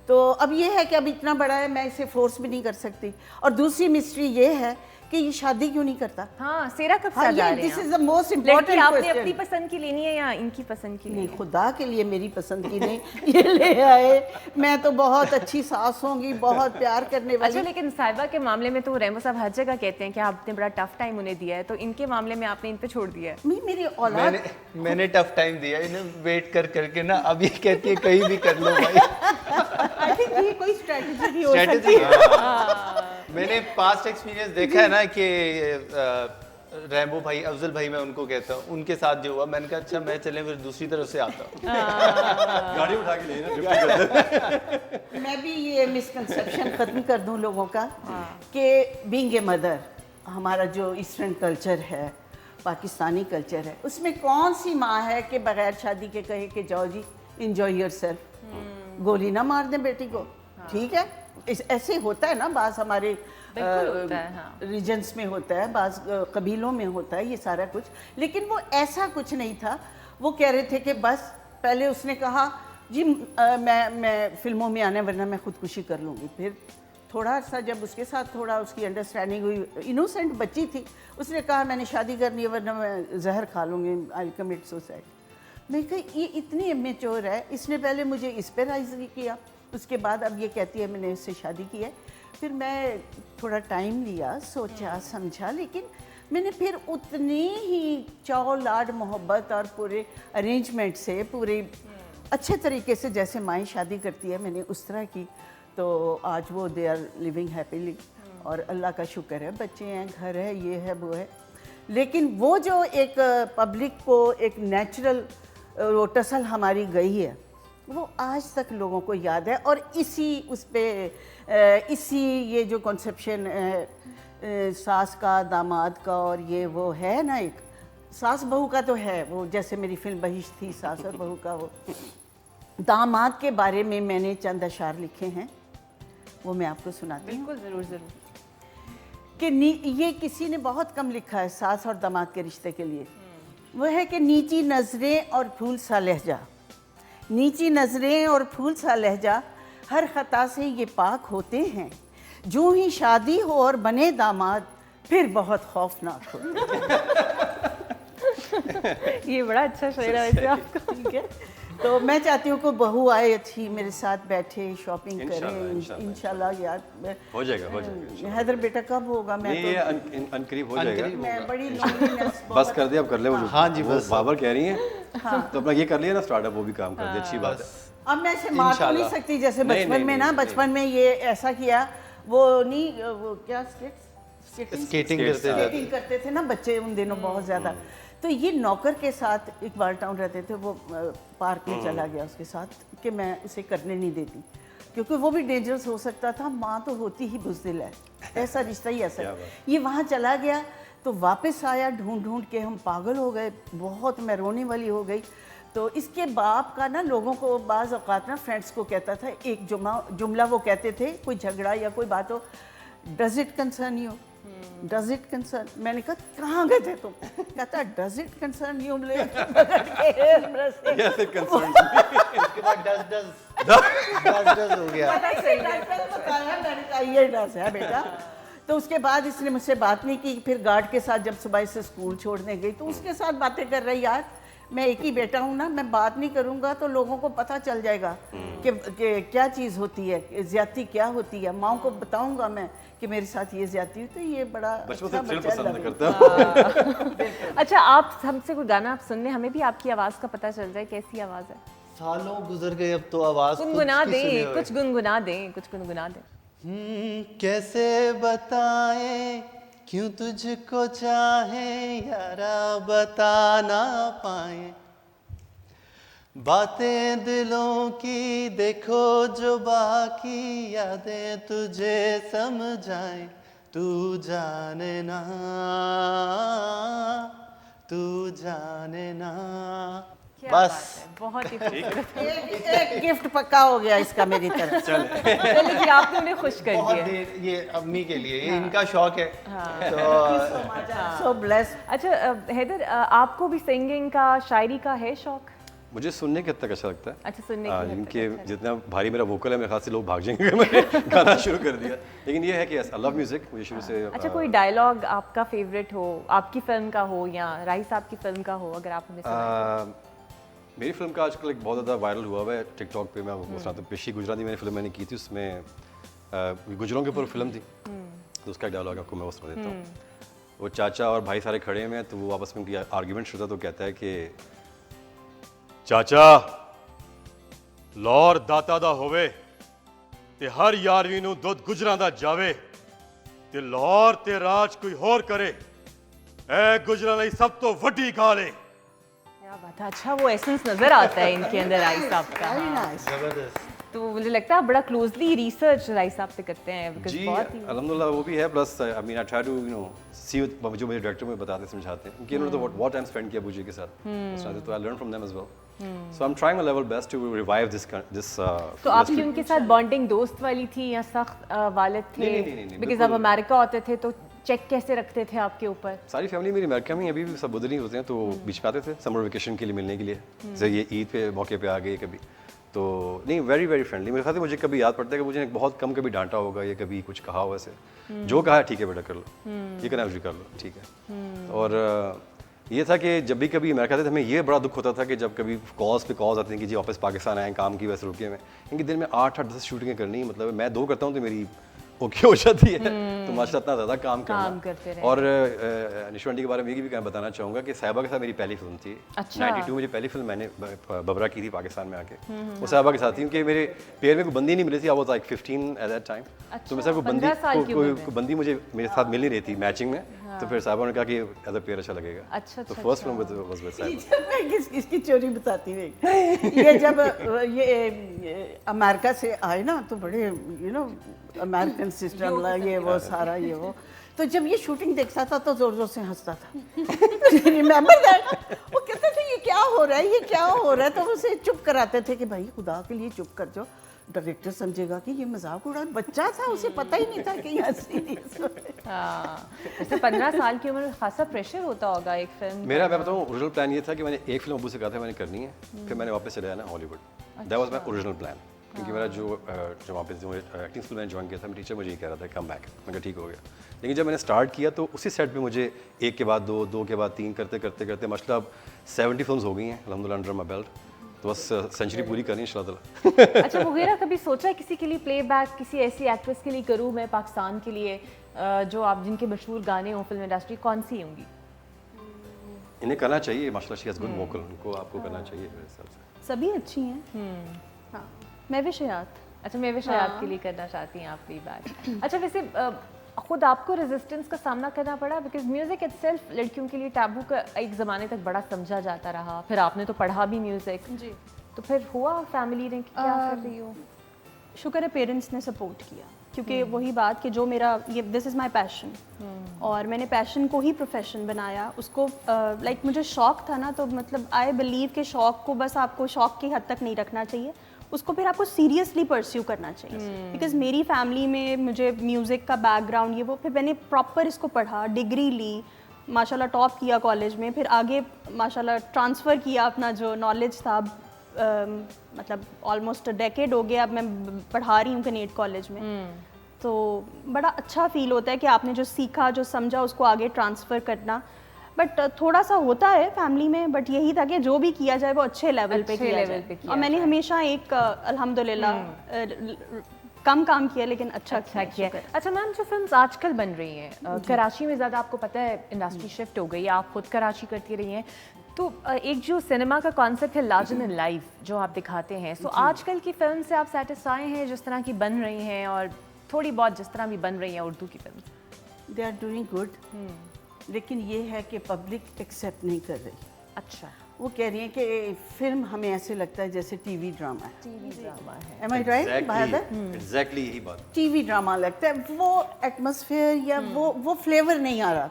तो अब ये है कि अब इतना बड़ा है, मैं इसे फोर्स भी नहीं कर सकती। और दूसरी मिस्ट्री ये है कि ये शादी क्यों नहीं करता। हाँ, सेरा कब हाँ, से जा ये रहे दिस हैं इज आप? द मोस्ट लड़की इम्पोर्टेंट आपने क्वेश्चन। अपनी पसंद की लेनी है या इनकी पसंद की लेनी नहीं, है? खुदा के लिए मेरी पसंद की नहीं, ये ले आए। मैं तो बहुत अच्छी सास होंगी, बहुत प्यार करने वाली। अच्छा, लेकिन साहिबा के मामले में तो रैमो साहब हर जगह कहते हैं कि आपने बड़ा टफ टाइम उन्हें दिया है, तो इनके मामले में आपने इन पे छोड़ दिया है। मेरी औलाद मैंने टफ टाइम दिया इन्हें वेट कर करके ना। अब ये कहती है कहीं भी कर लो भाई। आई थिंक ये कोई स्ट्रेटजी भी हो सकती स्ट्रेटजी है। मैंने पास्ट एक्सपीरियंस देखा है ना कि रैम्बो भाई, अफजल भाई मैं उनको कहता हूँ, उनके साथ जो हुआ, मैंने कहा अच्छा मैं चले फिर दूसरी तरफ से आता हूँ। गाड़ी उठा के ले ना। मैं भी ये मिसकंसेप्शन ख़त्म कर दूं लोगों का कि बीइंग ए मदर, हमारा जो ईस्टर्न कल्चर है, पाकिस्तानी कल्चर है, उसमें कौन सी माँ है कि बगैर शादी के कहे कि जाओ जी इंजॉय योरसेल्फ, गोली ना मार दें बेटी को। ठीक है, ऐसे होता है ना, बाज़ हमारे बिल्कुल होता है, हाँ। रीजन्स में होता है, बाज़ कबीलों में होता है ये सारा कुछ। लेकिन वो ऐसा कुछ नहीं था। वो कह रहे थे कि बस पहले उसने कहा जी मैं फिल्मों में आने, वरना मैं खुदकुशी कर लूँगी। फिर थोड़ा सा जब उसके साथ थोड़ा उसकी अंडरस्टैंडिंग हुई, इनोसेंट बच्ची थी, उसने कहा मैंने शादी करनी है वरना मैं जहर खा लूँगी, आई कमिट सुसाइड। मैं कही ये इतनी इमेच्योर है, इसने पहले मुझे इस पर राइज किया, उसके बाद अब ये कहती है मैंने इससे शादी की है। फिर मैं थोड़ा टाइम लिया, सोचा समझा, लेकिन मैंने फिर उतनी ही चाव लाड मोहब्बत और पूरे अरेंजमेंट से, पूरे अच्छे तरीके से जैसे माँ शादी करती है, मैंने उस तरह की। तो आज वो दे आर लिविंग हैप्पीली, और अल्लाह का शुक्र है, बच्चे हैं, घर है, ये है वो है। लेकिन वो जो एक पब्लिक को एक नेचुरल वो टसल हमारी गई है, वो आज तक लोगों को याद है। और इसी उस पे इसी ये जो कॉन्सेप्शन सास का, दामाद का, और ये वो है ना, एक सास बहू का तो है वो, जैसे मेरी फिल्म बहिश्त थी, सास और बहू का। वो दामाद के बारे में मैंने चंद अशार लिखे हैं, वो मैं आपको सुनाती हूँ। बिल्कुल, ज़रूर ज़रूर। कि ये किसी ने बहुत कम लिखा है सास और दामाद के रिश्ते के लिए, वो है कि नीची नज़रें और फूल सा लहजा, नीची नज़रें और फूल सा लहजा, हर खता से ये पाक होते हैं, जो ही शादी हो और बने दामाद फिर बहुत खौफनाक हो। ये बड़ा अच्छा शेर है वैसे आपका। ठीक है, तो मैं चाहती हूँ कि बहू आए अच्छी, मेरे साथ बैठे, शॉपिंग इंशाल्लाह, करें। इंशाल्लाह, इंशाल्लाह यार हो जाएगा इंशाल्लाह। हैदर बेटा कब होगा? मैं नहीं, तो ये अनकरीब हो जाएगा। मैं बड़ी loneliness बस कर दिया, अब कर ले वो जो हाँ जी, वो बस। बाबर कह रही हैं, तो अपना ये कर लिया ना स्टार्टअप, वो भी काम कर दिया, अच्छी बात है। अब मैं इसे मार तो नहीं इंशाल्लाह। सकती जैसे नहीं, बचपन नहीं, में नहीं, ना, नहीं। बचपन में ये ऐसा किया, वो नहीं वो क्या स्केटिंग करते थे। स्केटिंग करते थे ना बच्चे उन दिनों बहुत ज़्यादा। तो ये नौकर के साथ इकबाल टाउन रहते थे, वो पार्क में चला गया उसके साथ कि मैं उसे करने नहीं देती, क्योंकि वो भी डेंजरस हो सकता था, माँ तो होती ही बुज़दिल है, ऐसा रिश्ता ही ऐसा है। ये वहाँ चला गया तो वापस आया, ढूंढ ढूंढ के हम पागल हो गए, बहुत मैं रोने वाली हो गई। तो इसके बाप का ना लोगों को बाज़ औक़ात ना फ्रेंड्स को कहता था, एक जुमला वो कहते थे, कोई झगड़ा या कोई बात हो, does it concern you, does it concern. मैंने कहा कहाँ गए थे तुम? कहता does it concern you. Yes, it concerns उसके बाद डज हो गया। मैंने कहा ये डज है बेटा। तो उसके बाद इसने मुझसे बात नहीं की। फिर गार्ड के साथ जब सुबह से स्कूल छोड़ने गई तो उसके साथ बातें कर रही, यार मैं एक ही बेटा हूँ ना, मैं बात नहीं करूँगा तो लोगों को पता चल जाएगा कि क्या चीज़ होती है, ज़्यादती क्या होती है। माँ को बताऊँगा मैं कि मेरे साथ ये ज़्यादती हुई। तो ये बड़ा बचपन से अच्छा थ्रिल बच्चा पसंद लगा। करता हूँ। अच्छा, आप हमसे कोई गाना आप सुनने, हमें भी आपकी आवाज़ का पता चल जाए, कैसी आवाज़ है? सालों गुजर गए अब तो आवाज खुद गुनगुना की सुनी दें, हुई। कुछ गुनगुना दें, कुछ गुनगुना दें। कैसे बताएं क्यों तुझको चाहे यारा, बता ना पाए बातें दिलों की, देखो जो बाकी यादें तुझे समझाएं, तू जाने ना, तू जाने ना। क्या बस बात है, बहुत ही खूबसूरत। एक गिफ्ट पक्का हो गया इसका मेरी तरफ। चलो जी, आपने उन्हें खुश कर बहुत दिया। देर ये अम्मी के लिए, ये इनका शौक है। तो सो ब्लेस्ड। अच्छा हैदर, आपको भी सिंगिंग का, शायरी का है शौक? मुझे सुनने के हद तक अच्छा लगता है। अच्छा, सुनने हाँ, की हद तक जिनके अच्छा है। जितना भारी मेरा वोकल है, मेरे ख्याल से लोग भाग जाएंगे अगर मैंने गाना शुरू कर दिया। लेकिन ये है कि आई लव म्यूजिक, मुझे शुरू से अच्छा, कोई डायलॉग आपका फेवरेट हो, आपकी फिल्म का हो या राही साहब की फिल्म का हो, अगर आप हमें सुनाएं। मेरी फिल्म का आजकल एक बहुत ज़्यादा वायरल हुआ हुआ है टिकटॉक पे। मैं वो सुनाता हूँ। पेशी गुजराती मैंने फिल्म की थी, उसमें गुजरों के ऊपर फिल्म थी, तो उसका डायलॉग आपको मैं वो सुना देता हूँ। वो चाचा और भाई सारे खड़े हुए हैं, तो वो आपस में उनकी आर्ग्यूमेंट शुरू होता, तो कहता है कि चाचा लौर दाता दा होवे ते हर यारवी नूं दुध गुजरां दा जावे, ते लाहौर ते राज कोई होर करे, ए गुजरां लई सब तो वड्डी गाल है। क्या बात है। अच्छा, वो एसेंस नजर आता है इनके अंदर राही साहब का। Very nice. जबरदस्त। तो मुझे लगता है आप बड़ा क्लोजली रिसर्च राही साहब से करते हैं, बिकॉज़ जी बहुत ही अल्हम्दुलिल्लाह वो भी है। Plus I mean I try to see जो मेरे डायरेक्टर मुझे बताते समझाते हैं, क्योंकि उन्होंने तो बहुत टाइम स्पेंड किया अबूजी के साथ, तो I learn from them as well. So I am trying my level best to revive this. तो आपकी उनके साथ बॉन्डिंग दोस्त वाली थी या सख्त वालिद थे? नहीं, बिकॉज आप अमेरिका होते थे तो चेक कैसे रखते थे आपके ऊपर? सारी फैमिली मेरी अमेरिका में, अभी भी सब उधर ही होते हैं, तो बीच पे आते थे समर वेकेशन के लिए मिलने के लिए। जैसे ये ईद पे मौके पे आ गए कभी, तो नहीं वेरी वेरी फ्रेंडली। मेरे ख्याल से मुझे कभी याद पड़ता है कि मुझे बहुत कम कभी डांटा होगा या कभी कुछ कहा हो ऐसे, जो कहा है ठीक है बेटा कर लो, ये करना है कर लो, ठीक है। और ये था कि जब भी कभी अमेरिका थे तो हमें ये बड़ा दुख होता था कि जब कभी कॉल्स पे कॉल्स आती हैं कि जी वापस पाकिस्तान आए, काम की वैसे रुके हुए, क्योंकि दिन में 8-10 शूटिंगें करनी, मतलब मैं 2 करता हूँ तो मेरी ओके हो जाती है। तो माशाल्लाह इतना ज़्यादा काम करते करना। रहे। और निशु आंटी के बारे में ये भी बताना चाहूँगा कि साहिबा के साथ मेरी पहली फिल्म थी। अच्छा। 92 में जो पहली फिल्म मैंने बबरा की थी पाकिस्तान में आके, वो साहिबा के साथ थी, क्योंकि मेरे पैर में कोई बंदी नहीं मिली थी। I was like 15 at that time. तो मेरे साथ कोई 15 साल की उम्र में। कोई बंदी मुझे मेरे साथ मिल नहीं रही थी मैचिंग में, तो फिर साहिबा ने कहा कि एज अ पेयर अच्छा लगेगा। अच्छा, तो फर्स्ट फिल्म वाज विद साहिबा। जब मैं इसकी चोरी बताती हूँ, ये जब ये अमेरिका से आए ना तो बड़े अमेरिकन सिस्टम ये वो सारा ये वो, तो जब ये शूटिंग देखता था तो जोर जोर से हंसता था। Remember that? वो कहते थे ये क्या हो रहा है, ये क्या हो रहा है, तो उसे चुप कराते थे कि भाई खुदा के लिए चुप कर जाओ, डायरेक्टर समझेगा कि ये मजाक उड़ा, बच्चा था, उसे पता ही नहीं था कि ये सीरियस हो रहा है। हाँ, वैसे 15 साल की उम्र में खासा प्रेशर होता होगा एक फिल्म। मेरा मैं बताऊँ ओरिजिनल प्लान ये था कि मैंने एक फिल्म अबू से कहा था मैंने करनी है, फिर मैंने वापस चले आना Hollywood. That was my original plan, क्योंकि मेरा जो वहाँ पे जो एक्टिंग स्कूल मैंने ज्वाइन किया था, मेरा टीचर मुझे ये कह रहा था कम बैक, मैं कहा ठीक हो गया। लेकिन जब मैंने स्टार्ट किया तो उसी सेट पे मुझे एक के बाद दो, दो के बाद तीन करते करते करते मतलब 70 फिल्म्स हो गई हैं अल्हम्दुलिल्लाह अंडर माय बेल्ट। तो बस सेंचुरी पूरी करनी है इंशाल्लाह। अच्छा वगैरह कभी सोचा है किसी के लिए प्लेबैक, किसी ऐसी एक्ट्रेस के लिए करूँ मैं पाकिस्तान के लिए, जो आप जिनके मशहूर गाने हों फिल्म इंडस्ट्री, कौन सी होंगी? इन्हें करना चाहिए माशाल्लाह, शी हैज़ गुड वोकल, उनको आपको करना चाहिए मेरे हिसाब से। सभी अच्छी हैं। हाँ, मैं भी शयात। अच्छा मैं हयात के लिए करना चाहती हैं आप प्लेबैक। अच्छा वैसे खुद आपको रेजिस्टेंस का सामना करना पड़ा, बिकॉज म्यूज़िक इटसेल्फ लड़कियों के लिए टैबू का एक ज़माने तक बड़ा समझा जाता रहा, फिर आपने तो पढ़ा भी म्यूज़िक जी। तो फिर हुआ फैमिली ने कि क्या कर रही हो? शुक्र है पेरेंट्स ने सपोर्ट किया, क्योंकि वही बात कि जो मेरा ये दिस इज़ माय पैशन, और मैंने पैशन को ही प्रोफेशन बनाया उसको। लाइक मुझे शौक था ना, तो मतलब आई बिलीव कि शौक को बस आपको शौक की हद तक नहीं रखना चाहिए, उसको फिर आपको सीरियसली परस्यू करना चाहिए। बिकॉज मेरी फैमिली में मुझे म्यूज़िक का बैकग्राउंड ये वो, फिर मैंने प्रॉपर इसको पढ़ा, डिग्री ली, माशाल्लाह टॉप किया कॉलेज में, फिर आगे माशाल्लाह ट्रांसफ़र किया अपना जो नॉलेज था। मतलब ऑलमोस्ट डेकेड हो गया अब मैं पढ़ा रही हूँ कनेट कॉलेज में। तो बड़ा अच्छा फील होता है कि आपने जो सीखा, जो समझा, उसको आगे ट्रांसफ़र करना। बट थोड़ा सा होता है फैमिली में, बट यही था कि जो भी किया जाए वो अच्छे लेवल पे किया जाए। और मैंने हमेशा एक अल्हम्दुलिल्लाह कम काम किया लेकिन अच्छा किया। अच्छा मैम, जो फिल्म्स आजकल बन रही हैं कराची में ज़्यादा, आपको पता है इंडस्ट्री शिफ्ट हो गई है, आप खुद कराची करती रही हैं, तो एक जो सिनेमा का कॉन्सेप्ट है लार्जर देन लाइफ जो आप दिखाते हैं, सो आजकल की फिल्म से आप सेटिस्फाई हैं जिस तरह की बन रही हैं, और थोड़ी बहुत जिस तरह भी बन रही हैं उर्दू की film? They are doing good, लेकिन ये है कि पब्लिक एक्सेप्ट नहीं कर रही। अच्छा, वो कह रही है कि फिल्म हमें ऐसे लगता है जैसे टीवी ड्रामा है। टीवी ड्रामा है। एम आई राइट बहादुर? एग्जैक्टली यही बात। टीवी ड्रामा लगता है, वो एटमॉस्फेयर या वो फ्लेवर नहीं आ रहा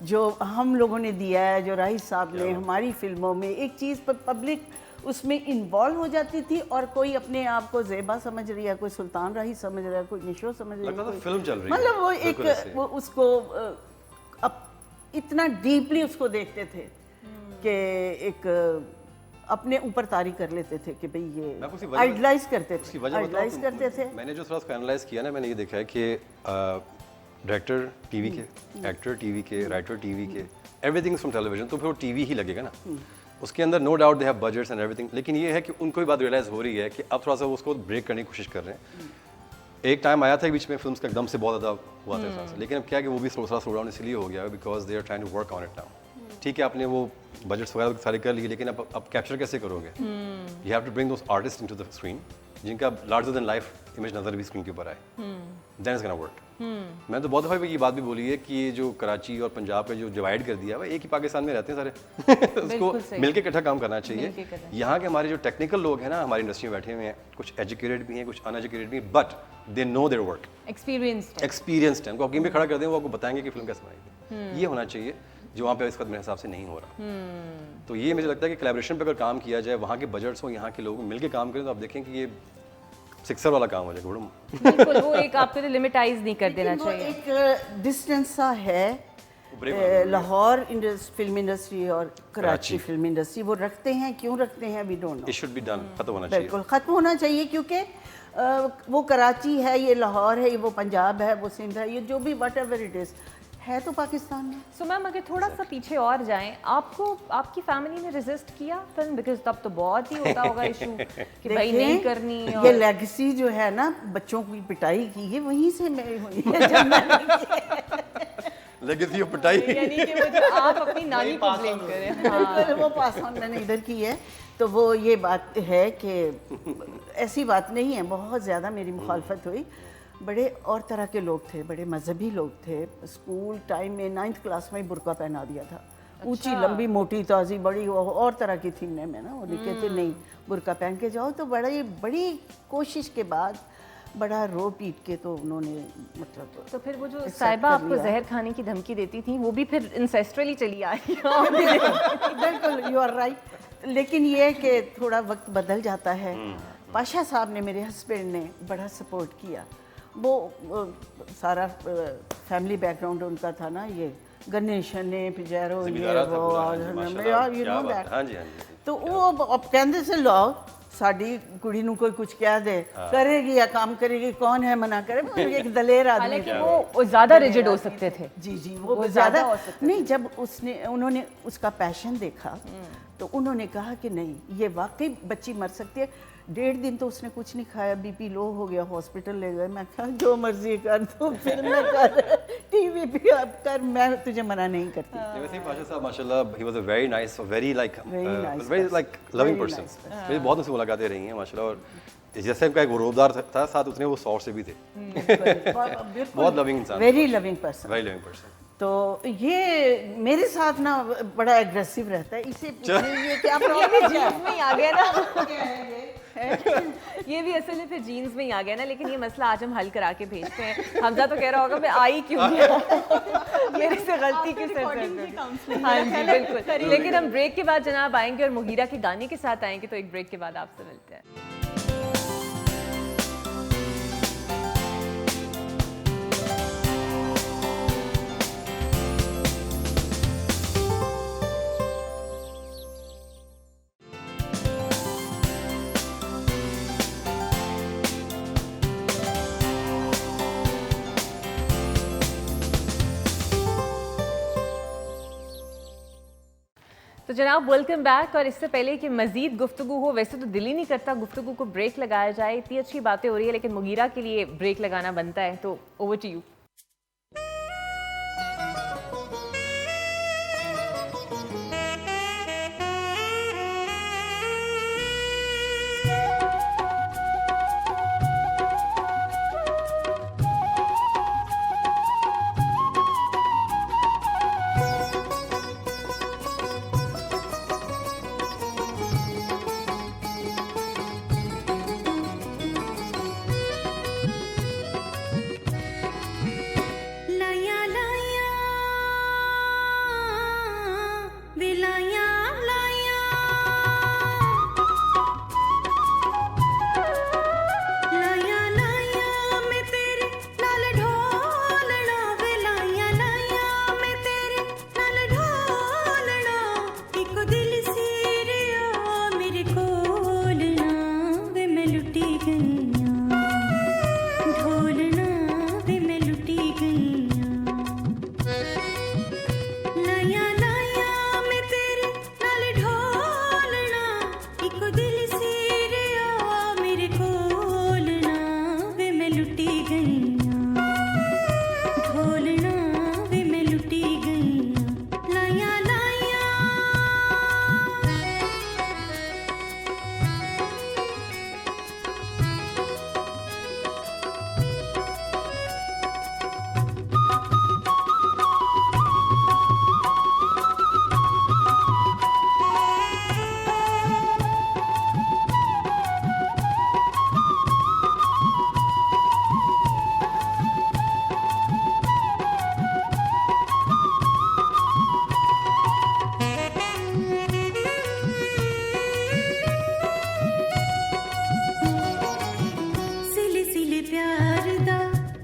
जो हम लोगों ने दिया है, जो राही साहब ने हमारी फिल्मों में। एक चीज़ पर पब्लिक उसमें इन्वॉल्व हो जाती थी, और कोई अपने आप को ज़ेबा समझ रही है, कोई सुल्तान राही समझ रहा है, कोई निशो समझ रही है, लगता था कोई- फिल्म चल रही है। मतलब वो बिल्कुल एक ऐसे। वो उसको अब इतना डीपली उसको देखते थे कि एक अपने ऊपर तारी कर लेते थे कि भाई मैं ये आपको उसकी वजह- आइडलाइज करते उसकी थे, वजह बताऊं आइडलाइज आपको? करते थे। मैंने जो थोड़ा उसको एनालाइज किया ना, मैंने ये देखा है कि डायरेक्टर टीवी के, एक्टर टीवी के, राइटर टीवी के, एवरीथिंग फ्रॉम टेलीविजन, तो फिर वो टीवी ही लगेगा ना। उसके अंदर no doubt they have budgets and everything, लेकिन ये है कि उनको भी बात रियलाइज हो रही है कि अब थोड़ा सा वो उसको ब्रेक करने की कोशिश कर रहे हैं। एक टाइम आया था बीच में फिल्म्स का एकदम से बहुत ज़्यादा हुआ था ऐसा, लेकिन अब क्या है कि वो भी थोड़ा स्लो डाउन इसलिए हो गया because they are trying to work on it now. ठीक है, आपने वो बजट्स वगैरह सारे कर लिए, लेकिन अब कैप्चर कैसे करोगे? You have to bring those artist into the screen जिनका लार्जर देन लाइफ इमेज नजर भी स्क्रीन के ऊपर आए, देन इट्स गोना वर्क। मैंने तो बहुत दफ़ा ये बात भी बोली है कि ये जो कराची और पंजाब का जो डिवाइड कर दिया है, एक ही पाकिस्तान में रहते हैं सारे उसको मिलके इकट्ठा काम करना चाहिए। यहाँ के हमारे जो टेक्निकल लोग हैं ना हमारी इंडस्ट्री में बैठे हुए हैं, कुछ एजुकेटेड भी हैं, कुछ अनएजुकेटेड भी हैं, but they know their work, experienced है, उनको गेम में खड़ा कर दें, वो आपको बताएंगे कि फिल्म कैसे बनाएगी। ये होना चाहिए जो वहाँ पे इस वक्त मेरे हिसाब से नहीं हो रहा। तो ये मुझे लगता है कि कोलैबोरेशन पे अगर काम किया जाए, वहाँ के बजट्स हो, यहाँ के लोग मिलके काम करें, तो आप देखें कि ये सिक्सर वाला काम हो जाएगा। बिल्कुल, वो एक आपके लिए लिमिटाइज नहीं कर देना लेकिन वो चाहिए। एक डिस्टेंस सा है लाहौर फिल्म इंडस्ट्री और कराची फिल्म इंडस्ट्री, वो रखते हैं, क्यों रखते हैं we don't know. It should be done, खत्म होना चाहिए। बिल्कुल खत्म होना चाहिए, क्योंकि वो कराची है, ये लाहौर है, ये वो पंजाब है, वो सिंध है, ये जो भी वट एवर इट इज़ है तो पाकिस्तान में। सो मैम अगर थोड़ा सा पीछे और जाएं, आपको आपकी फैमिली ने रेजिस्ट किया फिल्म, बिकॉज तब तो बहुत ही होता होगा इशू कि भाई देखें, नहीं करनी। ये और लेगेसी जो है ना बच्चों की पिटाई की, ये वहीं से मेरी हुई है जब मैंने लेगेसी ऑफ पिटाई, यानी कि वो जो आप अपनी नानी को ब्लेम करें। बिल्कुल वो पास ऑन मैंने इधर की है। तो वो ये बात है कि ऐसी बात नहीं है, बहुत ज़्यादा मेरी मुखालफत हुई। बड़े और तरह के लोग थे, बड़े मजहबी लोग थे। स्कूल टाइम में 9th क्लास में ही बुर्का पहना दिया था, ऊंची लंबी मोटी ताज़ी बड़ी और तरह की थी मैं ना, वो लिखे थे नहीं बुर्का पहन के जाओ। तो बड़ी कोशिश के बाद बड़ा रो पीट के तो उन्होंने मतलब तो फिर वो जो accept साहिबा कर आपको लिया। जहर खाने की धमकी देती थी, वो भी फिर इंसेस्ट्रली चली आई। बिल्कुल यू आर राइट। लेकिन ये है कि थोड़ा वक्त बदल जाता है, पाशा साहब ने, मेरे हस्बैंड ने बड़ा सपोर्ट किया। वो सारा फैमिली बैकग्राउंड उनका था ना, ये गणेशन ने पिजारो ज़मींदारा था वो पूरा, हाँ जी, माशाल्लाह, यार यू क्या नो बात है। दैट। हाँ जी, हाँ जी। तो वो अब कहते से लो साड़ी कुड़ी ਨੂੰ कोई कुछ कह दे करेगी या काम करेगी, कौन है मना करे, वो एक दलेर आदमी हालांकि था। वो ज़्यादा रिजिड हो सकते थे। जी जी, वो ज़्यादा ज़्यादा हो सकते नहीं, जब उन्होंने उसका पैशन देखा तो उन्होंने कहा कि नहीं, ये वाकई बच्ची मर सकती है। 1.5 दिन तो उसने कुछ नहीं खाया, बीपी लो हो गया, हॉस्पिटल ले गए। मैं कहा जो मर्जी कर, तू फिल्में कर, टीवी पे अब कर, मैं तुझे मना नहीं करती। वैसे ही पाशा साहब माशाल्लाह, he was a very nice, very like Very nice very person. like loving Very person. nice person. मेरी बहुत उनसे मुलाकातें रही हैं माशाल्लाह, और जैसे उनका एक रोबदार था साथ, उतने वो सौर से भी थे। बहुत loving इंसान। Very loving person. Very loving person. तो ये मेरे साथ ना बड़ा एग्रेसिव रहता है, इसे पूछिए क्या प्रॉब्लम है। में ही आ गया ना ये भी असल में फिर जीन्स में ही आ गया ना। लेकिन ये मसला आज हम हल करा के भेजते हैं। हमजा तो कह रहा होगा मैं आई क्यों गया, मेरे से गलती किस तरह। हाँ जी बिल्कुल। लेकिन हम ब्रेक के बाद जनाब आएंगे और मुगीरा के गाने के साथ आएंगे, तो एक ब्रेक के बाद आपसे मिलते हैं। तो जनाब वेलकम बैक। और इससे पहले कि मजीद गुफ्तगू हो, वैसे तो दिल ही नहीं करता गुफ्तगू को ब्रेक लगाया जाए, इतनी अच्छी बातें हो रही है, लेकिन मुगीरा के लिए ब्रेक लगाना बनता है। तो ओवर टू यू। लाया लाया वे लाया लाया लाया लाया मैं तेरे नाल ढोलना वे लाया लाया मैं तेरे नाल ढोलना इको दिल सीरिया मेरे कोलना वे मैं लुटी गईया ढोलना वे मैं लुटी गईया लाया लाया मैं तेरे नाल ढोलना इको दिल सीरिया मेरे कोलना वे मैं लुटी गईया ढोलना वे मैं लुटी गईया लाया लाया सिले सिले प्यार दा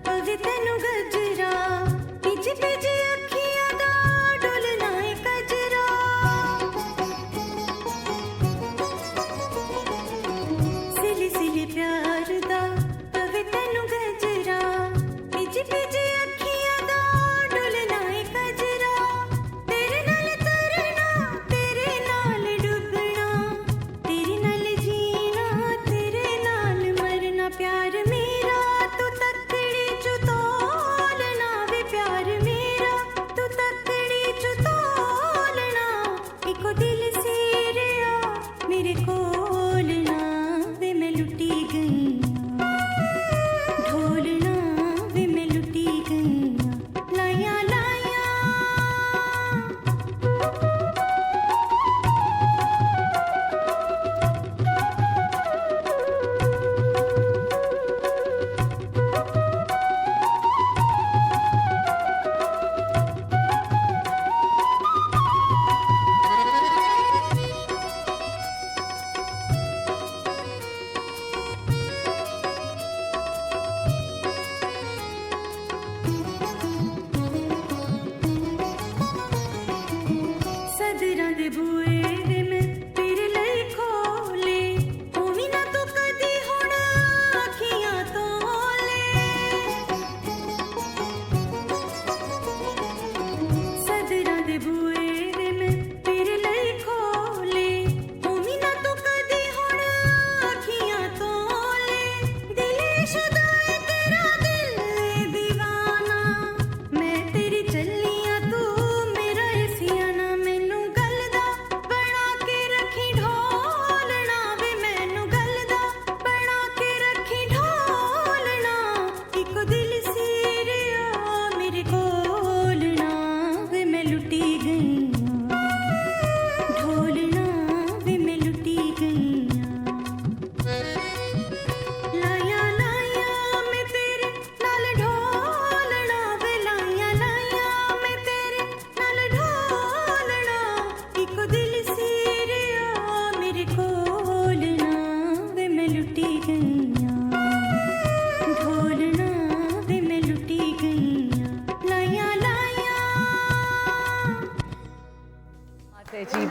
पवे तैनू गजरा पिच पिच अखियां दा डोलना है कजरा सिले सिले प्यार दा पवे तैनू गजरा पिच पिच अखियां दा डोलना है कजरा तेरे नाल तरना तेरे नाल डुबना तेरे नाल जीना तेरे नाल मरना प्यार मेरा तू तकड़ी चु तोलना वे प्यार मेरा तू तकड़ी चु तोलना इको दिल सीरिया मेरे कोलना वे मैं लुटी गईया ढोलना वे मैं लुटी गईया लाया लाया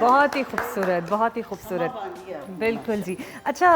बहुत ही खूबसूरत, बहुत ही खूबसूरत। बिल्कुल जी। अच्छा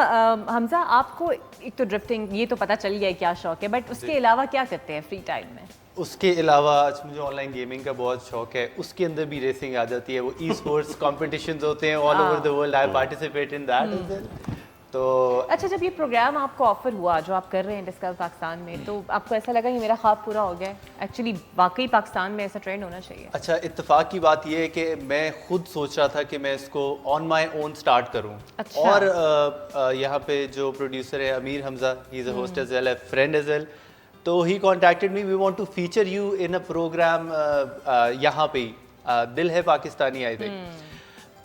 हमजा, आपको एक तो ड्रिफ्टिंग ये तो पता चल गया है क्या शौक है, बट उसके अलावा क्या करते हैं फ्री टाइम में? उसके अलावा आज मुझे ऑनलाइन गेमिंग का बहुत शौक है, उसके अंदर भी रेसिंग आ जाती है। वो ई स्पोर्ट्स कॉम्पिटिशन्स होते हैं all over the world, I participate in that. तो अच्छा, जब ये प्रोग्राम आपको ऑफर हुआ जो आप कर रहे हैं डिस्कवर पाकिस्तान में, तो आपको ऐसा लगा कि मेरा ख्वाब पूरा हो गया? एक्चुअली वाकई पाकिस्तान में ऐसा ट्रेंड होना चाहिए? अच्छा, इत्तेफाक की बात ये है कि मैं खुद सोच रहा था कि मैं इसको ऑन माई ओन स्टार्ट करूं। अच्छा। और यहाँ पे जो प्रोड्यूसर है Amir Hamza, he is a host as well, a friend as well, तो he contacted me, we want to feature you in a programme यहाँ पे ही, दिल है पाकिस्तानी आई थिंक।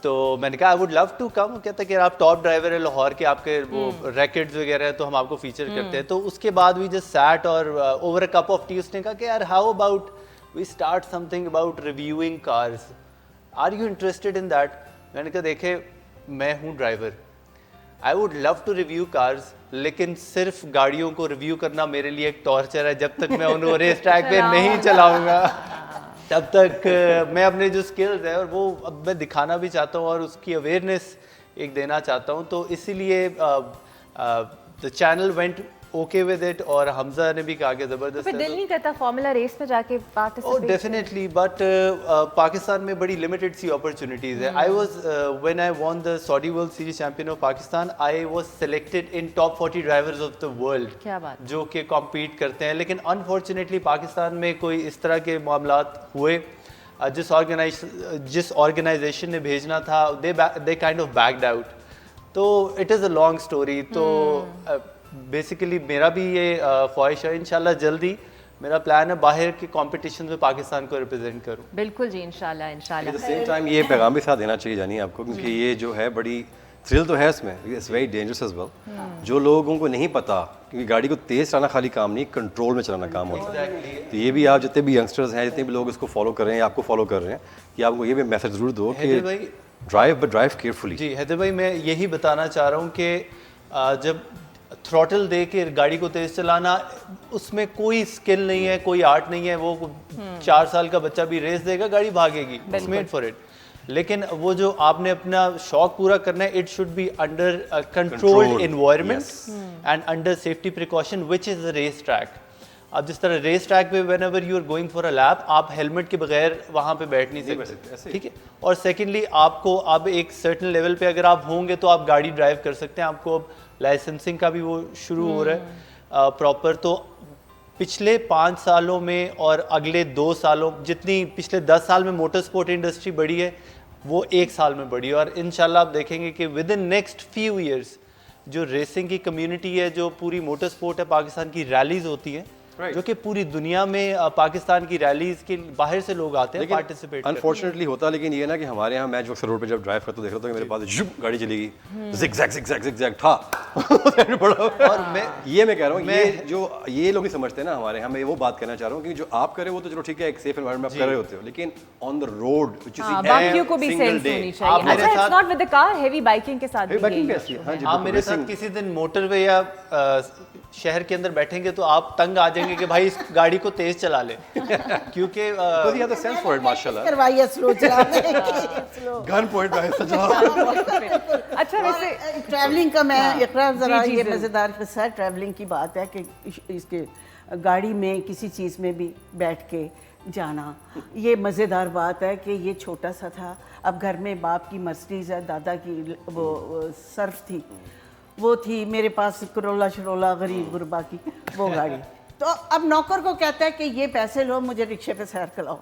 तो मैंने कहा I would love to come. कहता कि आप टॉप ड्राइवर है लाहौर के, आपके वो रैकेट्स वगैरह है, तो हम आपको फीचर करते हैं। तो उसके बाद वी जस्ट सैट और over a cup of tea उसने कहा कि यार how about we start something about reviewing cars, are you interested in that? मैंने कहा देखे, मैं हूँ driver, I would love to review cars, लेकिन सिर्फ गाड़ियों को रिव्यू करना मेरे लिए एक टॉर्चर है। जब तक मैं उन्हें रेस ट्रैक पे नहीं चलाऊंगा तब तक मैं अपने जो स्किल्स है और वो अब मैं दिखाना भी चाहता हूँ और उसकी अवेयरनेस एक देना चाहता हूँ। तो इसीलिए the channel went okay with it, और हमजा ने भी कहा कि ज़बरदस्त फिर दिल नहीं करता फॉर्मूला रेस में जाके पार्टिसिपेट? डेफिनेटली, बट पाकिस्तान में बड़ी लिमिटेड सी अपॉर्चुनिटीज़ है। I was when I won the Saudi world series champion of Pakistan, I was selected in top 40 drivers of the world, क्या बात, जो कि कॉम्पीट करते हैं। लेकिन अनफॉर्चुनेटली पाकिस्तान में कोई इस तरह के मामलात हुए, जिस ऑर्गेनाइजेशन ने भेजना था they kind of backed out. तो it is a long story. तो बेसिकली मेरा भी ये ख्वाहिश है, इंशाल्लाह जल्दी मेरा प्लान है बाहर के कॉम्पिटिशन में पाकिस्तान को रिप्रेजेंट करूं। बिल्कुल जी, इंशाल्लाह इंशाल्लाह। एट द सेम टाइम ये पैगाम भी साथ देना चाहिए जानी आपको, क्योंकि ये जो है बड़ी थ्रिल तो है इसमें, it's very dangerous as well. जो लोगों को नहीं पता, क्योंकि गाड़ी को तेज़ चलाना खाली काम नहीं, कंट्रोल में चलाना काम होता है। तो ये भी आप जितने भी यंगस्टर्स हैं, जितने भी लोग इसको फॉलो कर रहे हैं, आपको फॉलो कर रहे हैं, कि आपको ये भी मैसेज ज़रूर दो कि ड्राइव बट ड्राइव केयरफुली। जी हैदर भाई, मैं यही बताना चाह रहा हूँ कि जब थ्रॉटल दे के गाड़ी को तेज चलाना, उसमें कोई स्किल नहीं है, कोई आर्ट नहीं है। वो 4 साल का बच्चा भी रेस देगा, गाड़ी भागेगी, मेड फॉर इट। लेकिन वो जो आपने अपना शौक पूरा करना है, it should be under controlled environment and under safety precaution, which is a race track. अब जिस तरह रेस ट्रैक पे whenever you are going for a lap, आप हेलमेट के बगैर वहाँ पे बैठ नहीं सकते, ठीक है। और सेकेंडली, आपको अब एक सर्टेन लेवल पे अगर आप होंगे तो आप गाड़ी ड्राइव कर सकते हैं। आपको अब लाइसेंसिंग का भी वो शुरू हो रहा है प्रॉपर। तो पिछले 5 सालों में और अगले 2 सालों, जितनी पिछले 10 साल में मोटर स्पोर्ट इंडस्ट्री बढ़ी है, वो 1 साल में बढ़ी है। और इंशाल्लाह आप देखेंगे कि with in next few years जो रेसिंग की कम्युनिटी है, जो पूरी मोटर स्पोर्ट है, पाकिस्तान की रैलीज होती हैं, जो कि पूरी दुनिया में पाकिस्तान की रैलीज के बाहर से लोग आते हैं पार्टिसिपेट। अनफॉर्चुनेटली होता लेकिन ये ना कि हमारे यहाँ मैं जो अक्सर रोड पे जब ड्राइव करता देख रहा था कि मेरे पास जुप गाड़ी चलेगी, जिगजैग जिगजैग जिगजैग था और मैं कह रहा हूँ, ये जो ये लोग ही समझते हैं ना हमारे यहाँ, मैं वो बात कहना चाह रहा हूँ कि जो आप कर रहे हो वो तो चलो ठीक है, एक सेफ एनवायरनमेंट में आप कर रहे होते हो, लेकिन ऑन द रोड बाकियों को भी सेंस होनी चाहिए। अच्छा, it's not with the car, heavy biking के साथ भी बाइकिंग यही कैसी है? हाँ जी, आप मेरे साथ किसी दिन मोटरवे या शहर के अंदर बैठेंगे तो आप तंग आ जाएंगे कि भाई इस गाड़ी को तेज चला ले, क्योंकि because he has the sense for it, माशाल्लाह। करवाइए स्लो चलाने की। गन पॉइंट पे सजा। अच्छा, वैसे ट्रैवलिंग का मैं इकरार ज़रा, जी, ये ज़रूर। मज़ेदार किस्सा है। ट्रैवलिंग की बात है कि इसके गाड़ी में किसी चीज़ में भी बैठ के जाना, ये मज़ेदार बात है कि ये छोटा सा था। अब घर में बाप की मर्सिडीज़ है, दादा की वो सर्फ थी, वो थी, मेरे पास करोला शरोला गरीब गुरबा की वो गाड़ी। तो अब नौकर को कहता है कि ये पैसे लो, मुझे रिक्शे पे सैर कराओ।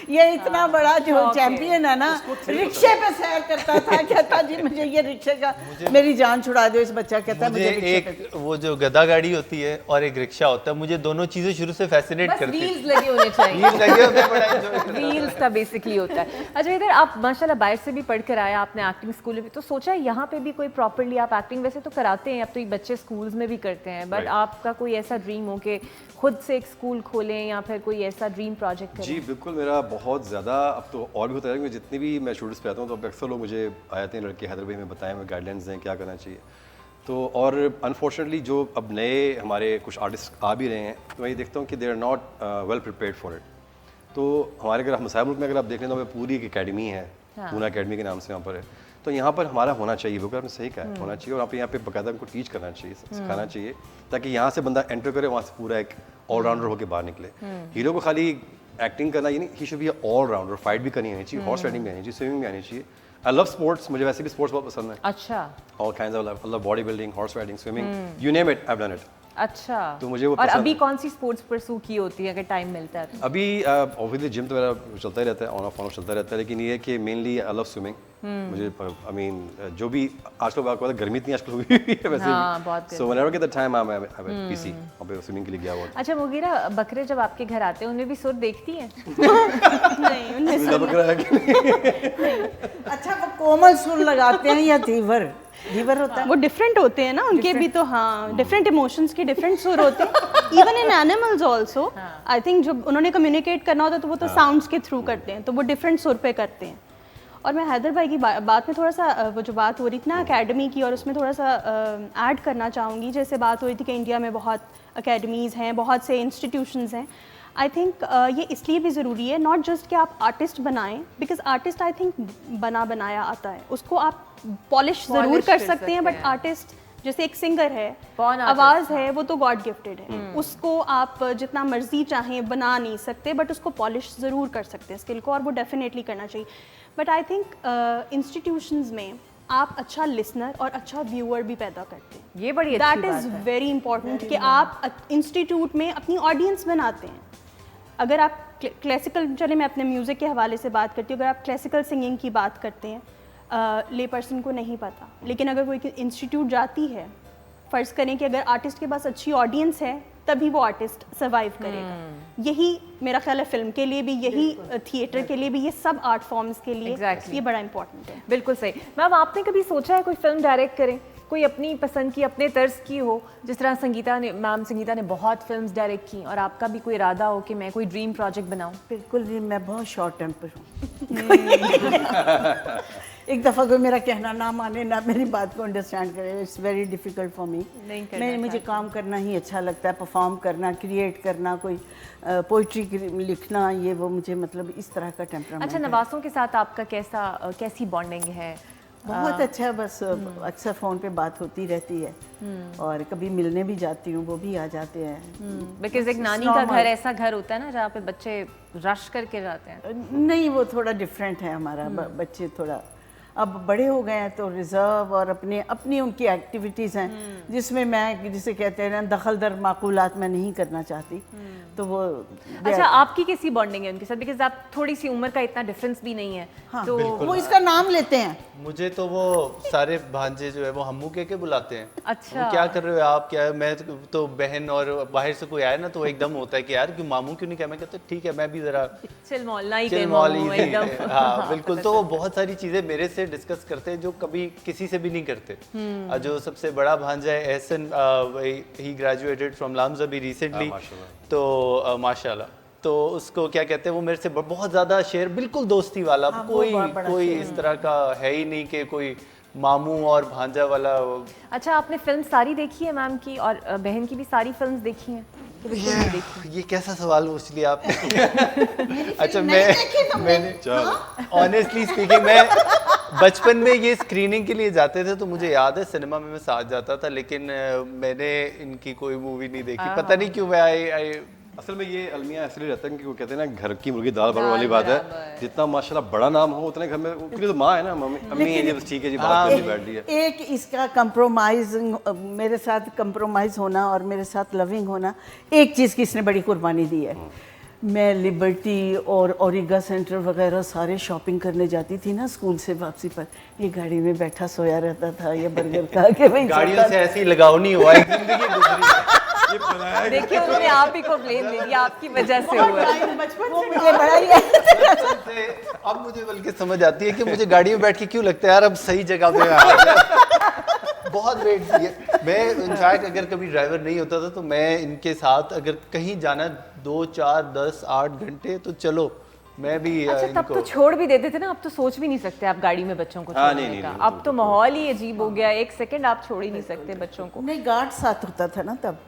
ये इतना बड़ा जो चैंपियन है ना, रिक्शे पे सैर करता था, कहता जी मुझे ये रिक्शे का, मेरी जान छुड़ा दो। इस बच्चा कहता है मुझे एक वो जो गधा गाड़ी होती है और एक रिक्शा होता है, मुझे दोनों चीजें शुरू से फैसिनेट बस करती व्हील्स लगे होने चाहिए। व्हील्स लगे होते हैं, बड़ा enjoy व्हील्स का बेसिकली होता है। अच्छा, इधर आप माशाल्लाह बाहर से भी पढ़ कर आया, आपने एक्टिंग स्कूल में, तो सोचा यहाँ पे भी कोई प्रॉपर्ली आप एक्टिंग वैसे तो कराते हैं, अब तो ये बच्चे स्कूल्स में भी करते हैं, बट आपका कोई ऐसा ड्रीम हो कि खुद से एक स्कूल खोलें या फिर कोई ऐसा ड्रीम प्रोजेक्ट करें? जी बिल्कुल, मेरा बहुत ज़्यादा, अब तो और भी होता है कि जितनी भी मैं स्टूडेंट्स पे आता हूँ तो अब अक्सर लोग मुझे आते हैं लड़के, हैदर भाई में बताएं, मैं गाइडलाइंस दें क्या करना चाहिए। तो और अनफॉर्चुनेटली जो अब नए हमारे कुछ आर्टिस्ट आ भी रहे हैं, तो मैं ये देखता हूँ कि they are not well prepared for it. तो हमारे अगर मसाया मुल्क में अगर आप देख लें तो हमें पूरी एक अकेडमी है, पूना अकेडमी के नाम से यहाँ पर है। तो यहाँ पर हमारा होना चाहिए, वो आपने सही कहा है, होना चाहिए। और यहाँ पे बाकायदा उनको टीच करना चाहिए, सिखाना चाहिए, ताकि यहाँ से बंदा एंटर करे, वहाँ से पूरा एक ऑलराउंडर होकर बाहर निकले। हीरो को खाली एक्टिंग करना ये नहीं, he should be allrounder. Fight भी करनी आनी चाहिए, हॉर्स राइडिंग भी आनी चाहिए, स्विमिंग भी आनी चाहिए। आई लव स्पोर्ट्स, मुझे वैसे भी स्पोर्ट्स बहुत पसंद है। अच्छा all kinds of, I love body building, horse riding, swimming, you name it, I have done it. अच्छा, तो मुझे वो और पसंद अभी है। कौन सी स्पोर्ट्स परसू की होती है अगर टाइम मिलता है तो? अभी ऑब्वियसली जिम तो मेरा चलता ही रहता है, ऑन ऑफ चलता रहता है, लेकिन ये है कि मेनली आई लव स्विमिंग। मुझे आई मीन जो भी आजकल आपको पता है, गर्मी इतनी आजकल हुई हुई है वैसे हाँ, भी, बहुत so whenever get the time I am PC, वहाँ पे स्विमिंग के लिए गया हुआ था। अच्छा मुगीरा, बकरे जब आपके घर आते हैं उन्हें भी सुर देखती हैं? नहीं, उन्हें मेरा बकरा है कि अच्छा, वो कोमल सुर लगाते हैं या धीवर? धीवर होता है। वो डिफरेंट होते हैं ना, उनके भी तो हाँ डिफरेंट इमोशंस के डिफरेंट सुर होते हैं। Even in animals also I think जब उन्होंने कम्युनिकेट करना होता है तो वो तो साउंड्स के थ्रू करते हैं, तो वो डिफरेंट सुर पे करते हैं। और मैं हैदर भाई की बात में थोड़ा सा वो जो बात हो रही थी ना एकेडमी की, और उसमें थोड़ा सा ऐड करना चाहूँगी। जैसे बात हो रही थी कि इंडिया में बहुत अकेडमीज़ हैं, बहुत से इंस्टीट्यूशंस हैं। आई थिंक ये इसलिए भी ज़रूरी है, नॉट जस्ट कि आप आर्टिस्ट बनाएं, बिकॉज आर्टिस्ट आई थिंक बनाया आता है, उसको आप पॉलिश ज़रूर कर सकते हैं, बट आर्टिस्ट जैसे एक सिंगर है, Born artist, आवाज़ है, वो तो गॉड गिफ्टेड है, उसको आप जितना मर्जी चाहें बना नहीं सकते, बट उसको पॉलिश ज़रूर कर सकते हैं स्किल को, और वो डेफिनेटली करना चाहिए। बट आई थिंक इंस्टीट्यूशंस में आप अच्छा लिसनर और अच्छा व्यूअर भी पैदा करते हैं। ये बड़ी अच्छी दैट बात इज़ है। वेरी इंपॉर्टेंट कि आप इंस्टीट्यूट में अपनी ऑडियंस बनाते हैं। अगर आप क्लासिकल, चले मैं अपने म्यूज़िक के हवाले से बात करती हूँ, अगर आप क्लासिकल सिंगिंग की बात करते हैं, ले पर्सन को नहीं पता, लेकिन अगर कोई इंस्टीट्यूट जाती है, फ़र्ज़ करें कि अगर आर्टिस्ट के पास अच्छी ऑडियंस है, तभी वो आर्टिस्ट सर्वाइव करेगा। यही मेरा ख्याल है फिल्म के लिए भी, यही थिएटर के लिए भी, ये सब आर्ट फॉर्म्स के लिए Exactly. ये बड़ा इंपॉर्टेंट है। बिल्कुल सही। मैम, आपने कभी सोचा है कोई फिल्म डायरेक्ट करें, कोई अपनी पसंद की, अपने तर्ज की हो? जिस तरह संगीता ने बहुत फिल्म्स डायरेक्ट की, और आपका भी कोई इरादा हो कि मैं कोई ड्रीम प्रोजेक्ट बनाऊं? बिल्कुल नहीं, मैं बहुत शॉर्ट टेम्पर हूँ। एक दफ़ा कोई मेरा कहना ना माने, ना मेरी बात को अंडरस्टैंड करे, it's very difficult for me. नहीं करना मुझे काम करना ही अच्छा लगता है, परफॉर्म करना, क्रिएट करना, कोई पोइट्री लिखना, ये वो मुझे मतलब इस तरह का टेम्परामेंट अच्छा, है। नवासों के साथ आपका कैसी बॉन्डिंग है? बहुत अच्छा है, बस अक्सर फ़ोन पे बात होती रहती है, और कभी मिलने भी जाती हूँ, वो भी आ जाते हैं। बिकॉज एक नानी का घर ऐसा घर होता है ना जहाँ पे बच्चे रश करके जाते हैं। नहीं, वो थोड़ा डिफरेंट है हमारा। बच्चे थोड़ा अब बड़े हो गए हैं, तो रिजर्व और अपनी उनकी एक्टिविटीज़ हैं, जिसमें मैं, जिसे कहते हैं ना, दखल दर माकूलात में नहीं करना चाहती। तो वो अच्छा, आपकी कैसी बॉन्डिंग है उनके साथ? बिकॉज आप थोड़ी सी उम्र का इतना डिफरेंस भी नहीं है। हाँ, तो वो इसका नाम लेते हैं। मुझे तो वो सारे भांजे जो है वो हम्मू के बुलाते हैं। अच्छा। वो क्या कर रहे हो आप, क्या है? मैं तो बहन और बाहर से कोई आया ना, तो एकदम होता है कि यार क्यों मामू क्यों नहीं कहा? मैं कहता ठीक है, मैं भी जरा चिल मौल नहीं चिल मौल एकदम। हाँ बिल्कुल। तो वो बहुत सारी चीजें मेरे से डिस्कस करते हैं जो कभी किसी से भी नहीं करते। जो सबसे बड़ा भांजा है एहसन, ही ग्रेजुएटेड फ्रॉम लाम्स अभी रिसेंटली, तो माशाल्लाह। तो उसको क्या कहते हैं, वो मेरे से बहुत ज़्यादा शेयर, बिल्कुल दोस्ती वाला। हाँ, कोई इस तरह का है ही नहीं कि कोई मामू और भांजा वाला। अच्छा, आपने फिल्म सारी देखी है मैम की, और बहन की भी सारी फिल्म्स देखी हैं? तो बिल्कुल नहीं देखी। ये कैसा सवाल पूछ लिया आपने? अच्छा, मैंने ऑनेस्टली स्पीकिंग, मैं बचपन में ये स्क्रीनिंग के लिए जाते थे, तो मुझे याद है सिनेमा में मैं साथ जाता था, लेकिन मैंने इनकी कोई मूवी नहीं देखी। पता नहीं क्यों। मैं असल में ये अलमिया इसलिए रहता है कि वो कहते हैं ना, घर की मुर्गी दाल बराबर वाली बात है। जितना माशाल्लाह बड़ा नाम हो उतने घर में, उनकी तो माँ है ना, मम्मी अम्मी है जी, बस ठीक है जी, बात करनी बैठ दी है। एक इसका कंप्रोमाइज, मेरे साथ कंप्रोमाइज होना और मेरे साथ लविंग होना, एक चीज़ की इसने बड़ी कुर्बानी दी है। मैं लिबर्टी और ओरिगा सेंटर वगैरह सारे शॉपिंग करने जाती थी ना स्कूल से वापसी पर, ये गाड़ी में बैठा सोया रहता था, ये बर्गर खा के वहीं गाड़ियों से ऐसे ही लगाव नहीं हुआ है, जिंदगी गुजरी। देखिए, उन्होंने आप ही को ब्लेम दे दिया, आपकी वजह से हुआ है। वो मुझे बड़ा ही अब मुझे बल्कि समझ आती है कि मुझे गाड़ी में बैठ के क्यों लगता है यार अब सही जगह पे आ गया। बहुत वेट किया मैं। इनफैक्ट अगर कभी ड्राइवर नहीं होता था तो मैं इनके साथ अगर कहीं जाना 2, 4, 10, 8 घंटे, तो चलो मैं भी अच्छा तब इनको तो छोड़ भी देते थे ना, अब तो सोच भी नहीं सकते आप गाड़ी में बच्चों को हाँ, छोड़ने नहीं, का। नहीं, अब तो माहौल ही अजीब हो गया, एक सेकंड आप छोड़ ही नहीं सकते बच्चों को। नहीं, गार्ड साथ होता था ना तब,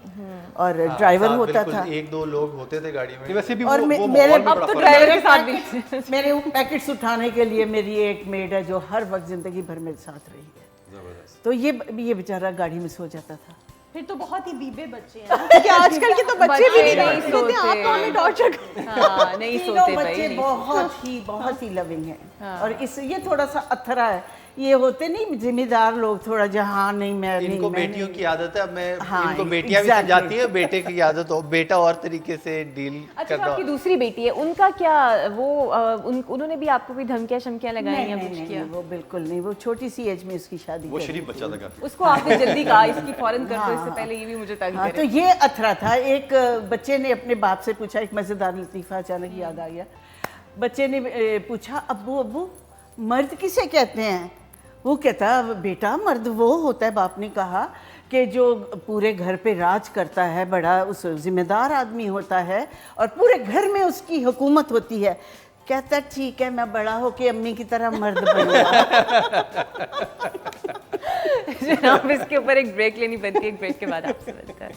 और ड्राइवर साथ होता बिल्कुल था। एक दो लोग होते थे गाड़ी में। वैसे भी और वो मेरे माहौल भी अब बड़ा तो फर्क ड्राइवर है। के साथ भी मेरे वो पैकेट्स उठाने के लिए मेरी एक मेड है जो हर वक्त जिंदगी भर मेरे साथ रही है। जबरदस्त। तो ये बेचारा गाड़ी में सो जाता था। फिर तो बहुत ही बीबे बच्चे हैं ना, क्योंकि आजकल के तो बच्चे भी नहीं नहीं सोते हैं, आप तो हमें टॉर्चर हाँ नहीं तीनों सोते बच्चे भाई। बहुत ही लविंग हैं। और इस ये थोड़ा सा अथरा है, ये होते नहीं जिम्मेदार लोग थोड़ा, जहाँ नहीं मैं नहीं इनको मैं बेटियों नहीं। की आदत है। अब मैं हाँ, इनको बेटियां भी exactly. समझाती है, बेटे की आदत हो, बेटा और तरीके से डील अच्छा कर जो रहा आपकी हो। दूसरी बेटी है उनका क्या, वो उन्होंने भी आपको कोई धमकियां शमकियां लगाई नहीं, या नहीं, कुछ नहीं, किया? वो बिल्कुल नहीं, वो छोटी सी एज में उसकी शादी वो कर शरीफ दी बच्चा थी। था काफी। उसको आपने जल्दी कहा इसकी फौरन कर दो, इससे पहले ये भी मुझे तंग हाँ, तो करे। ये अथरा था। एक बच्चे ने अपने बाप से पूछा, एक मज़ेदार लतीफ़ा अचानक याद आ गया। बच्चे ने पूछा, अब्बू अब्बू मर्द किसे कहते हैं? वो कहता, बेटा मर्द वो होता है, बाप ने कहा, कि जो पूरे घर पे राज करता है, बड़ा उस जिम्मेदार आदमी होता है और पूरे घर में उसकी हुकूमत होती है। कहता ठीक है, मैं बड़ा होके अम्मी की तरह मर्द बनूंगा। जनाब इसके ऊपर एक ब्रेक लेनी बनती है, एक ब्रेक के बाद आपसे मिलते हैं।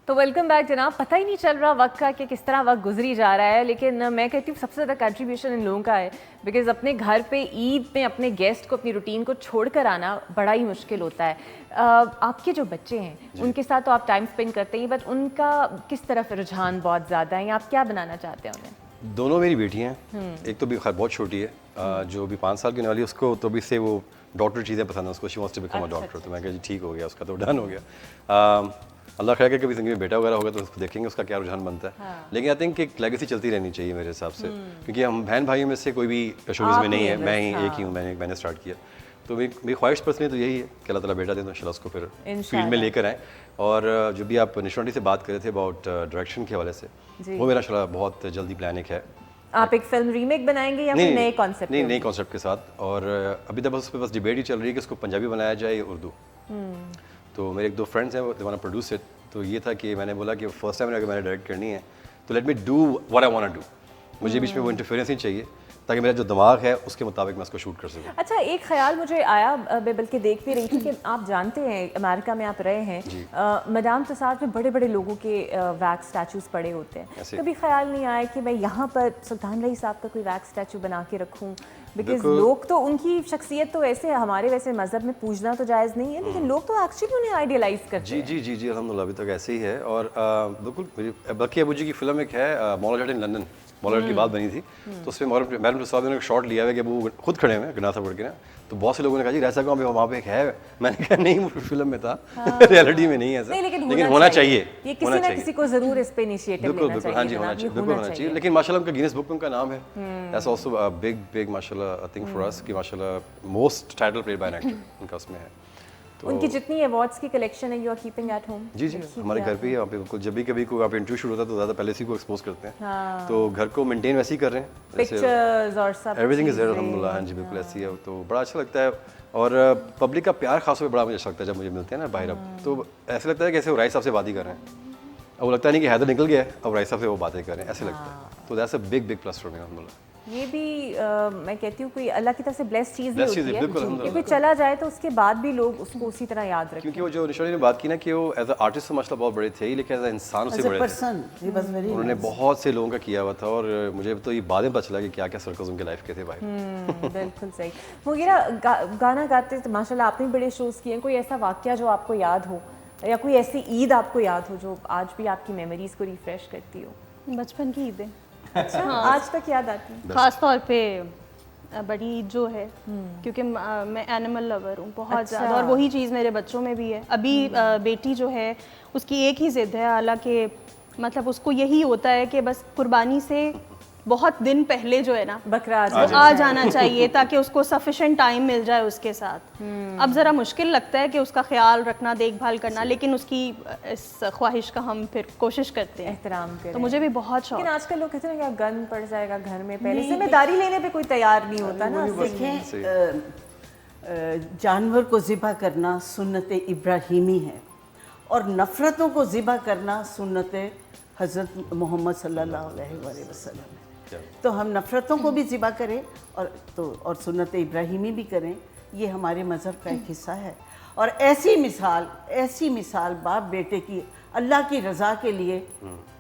तो वेलकम बैक जनाब। पता ही नहीं चल रहा वक्त का कि किस तरह वक्त गुजरी जा रहा है, लेकिन मैं कहती हूँ सबसे ज़्यादा कंट्रीब्यूशन इन लोगों का है, बिकॉज अपने घर पे ईद में अपने गेस्ट को अपनी रूटीन को छोड़कर आना बड़ा ही मुश्किल होता है। आपके जो बच्चे हैं उनके साथ तो आप टाइम स्पेंड करते ही, बट उनका किस तरफ रुझान बहुत ज़्यादा है, या आप क्या बनाना चाहते हैं उन्हें? दोनों मेरी बेटियां हैं। एक तो भी खैर बहुत छोटी है, जो भी 5 साल की होने वाली है, उसको तो भी से वो डॉक्टर चीज़ें पसंद है, उसको she wants to become a doctor. तो मैं कहा जी ठीक हो गया, उसका तो डन हो गया। अल्लाह खैर कभी ज़िंदगी में बेटा वगैरह होगा तो उसको देखेंगे उसका क्या रुझान बनता है। लेकिन आई थिंक एक लेगेसी चलती रहनी चाहिए मेरे हिसाब से, क्योंकि हम बहन भाइयों में से कोई भी शोबिज़ में नहीं है, मैं ही एक ही हूँ, मैंने स्टार्ट किया। तो मेरी ख्वाहिश पर्सनली तो यही है कि अल्लाह ताला बेटा दे तो इंशाल्लाह उसको फिर फील्ड में लेकर आए। और जो भी आप निशानी से बात कर रहे थे अबाउट डायरेक्शन के हवाले से, वो मेरा इंशाल्लाह बहुत जल्दी प्लान एक है। आप एक फिल्म रीमेक बनाएंगे या फिर नए कॉन्सेप्ट? नहीं, नए कॉन्सेप्ट के साथ। और अभी तक बस उस पर बस डिबेट ही चल रही है कि उसको पंजाबी बनाया जाए या उर्दू। तो मेरे एक दो फ्रेंड्स हैं, they want to produce it. तो ये था कि मैंने बोला कि फर्स्ट टाइम अगर मैंने डायरेक्ट करनी है तो let me do what I want to do. मुझे बीच में वो इंटरफेरेंस नहीं चाहिए, ताकि मेरा जो दिमाग है उसके मुताबिक मैं उसको शूट कर सकूँ। अच्छा एक ख्याल मुझे आया, मैं बल्कि देख भी रही थी कि आप जानते हैं अमेरिका में आप रहे हैं, मैदान तुसाद में बड़े बड़े लोगों के वैक्स स्टैचूज पड़े होते हैं। कभी ख्याल नहीं आया कि मैं यहाँ पर सुल्तान रही साहब का कोई वैक्स स्टैचू बना के रखूँ? बिकॉज लोग तो उनकी शख्सियत तो ऐसे हमारे वैसे मज़हब में पूजना तो जायज़ नहीं है, लेकिन लोग तो एक्चुअली उन्हें आइडियलाइज करते हैं। जी जी जी अल्हम्दुलिल्लाह अभी तक ऐसे ही है। और बिल्कुल मेरी बल्कि अबू जी की फिल्म एक है मौला जट इन लंदन, मौला जट की बात बनी थी, तो उसमें मैडम साहब ने एक शॉट लिया है कि वो खुद खड़े हुए हैं गनासा पढ़ के ना, तो बहुत से लोगों ने कहा जी ऐसा कौन वहाँ पे एक है? मैंने कहा नहीं, वो फिल्म में था, रियलिटी में नहीं है ऐसा, नहीं, लेकिन होना चाहिए। ये किसी ना किसी को जरूर इस पे इनिशिएटिव बिल्कुल लेना बिल्कुल, चाहिए। हाँ जी होना चाहिए, बिल्कुल होना चाहिए। लेकिन माशाल्लाह उनका गिनीज बुक में उनका नाम है, दैट्स आल्सो बिग माशाल्लाह आई थिंक फॉर अस कि माशाल्लाह most title played by an actor उनका उसमें है। तो उनकी जितनी अवार्ड्स की कलेक्शन है you are keeping at home? जी जी हमारे घर पे ही, वहाँ पे बिल्कुल जब भी कभी कोई वहाँ पे इंटरव्यू शूट होता है तो ज़्यादा पहले से को एक्सपोज करते हैं। तो घर को मेंटेन वैसे ही कर रहे हैं, पिक्चर्स और सब एवरीथिंग इज देयर अल्हम्दुलिल्लाह। हाँ जी बिल्कुल ऐसी है, तो बड़ा अच्छा लगता है। और पब्लिक का प्यार खास तौर पे बड़ा मुझे अच्छा लगता है जब मुझे मिलते हैं ना बाहर, अब तो ऐसे लगता है कि ऐसे वो राय साहब से बात ही कर रहे हैं, अब वो लगता नहीं कि हैदर निकल गया है, अब राय साहब से वो बातें कर रहे हैं, ऐसे लगता है। तो that's a big plus for me अल्हम्दुलिल्लाह। ये भी मैं कहती हूँ कोई अल्लाह की तरफ से ब्लेस्ड चीज़ ही Blessed होती चीज़ है, है बिल्कुल, कि अल्हम्दुलिल्लाह। कोई चला जाए तो उसके बाद भी लोग उसको उसी तरह याद रखें। क्योंकि वो जो निशानी ने बात की ना कि वो एज अ आर्टिस्ट तो माशाल्लाह बहुत बड़े थे ही, लेकिन एज अ इंसान से बड़े थे। पर्सन ही वाज वेरी उन्होंने बहुत से लोगों का किया हुआ था, और मुझे तो ये बाद में पता चला कि क्या क्या सर्कल्स उनके लाइफ के थे भाई। बिल्कुल सही। मुगीरा गाना गाते तो माशाल्लाह आपने बड़े शोज़ किए हैं, कोई ऐसा वाकया जो आपको याद हो या कोई ऐसी ईद आपको याद हो जो आज भी आपकी मेमोरीज को रिफ्रेश करती हो? बचपन की ईदें अच्छा आज तक याद आती है? खास तौर पे बड़ी ईद जो है, क्योंकि मैं एनिमल लवर हूँ बहुत ज़्यादा, और वही चीज़ मेरे बच्चों में भी है। अभी बेटी जो है उसकी एक ही ज़िद है, हालांकि मतलब उसको यही होता है कि बस कुर्बानी से बहुत दिन पहले जो है ना बकरा वो आ जाना चाहिए ताकि उसको सफिशिएंट टाइम मिल जाए उसके साथ। अब ज़रा मुश्किल लगता है कि उसका ख्याल रखना, देखभाल करना, लेकिन उसकी इस ख्वाहिश का हम फिर कोशिश करते हैं। एहतराम करें। तो मुझे भी बहुत शौक लेकिन आजकल लोग कहते हैं ना कि गन पड़ जाएगा घर में, पहले जिम्मेदारी लेने पे कोई तैयार नहीं होता ना। देखें, जानवर को ज़िबा करना सुन्नत इब्राहीमी है और नफ़रतों को ज़िबा करना सुन्नत हज़रत मोहम्मद सल्लल्लाहु अलैहि वसल्लम है। तो हम नफ़रतों को भी ज़िबा करें और सुन्नत इब्राहीमी भी करें, ये हमारे मज़हब का एक हिस्सा है। और ऐसी मिसाल बाप बेटे की अल्लाह की रज़ा के लिए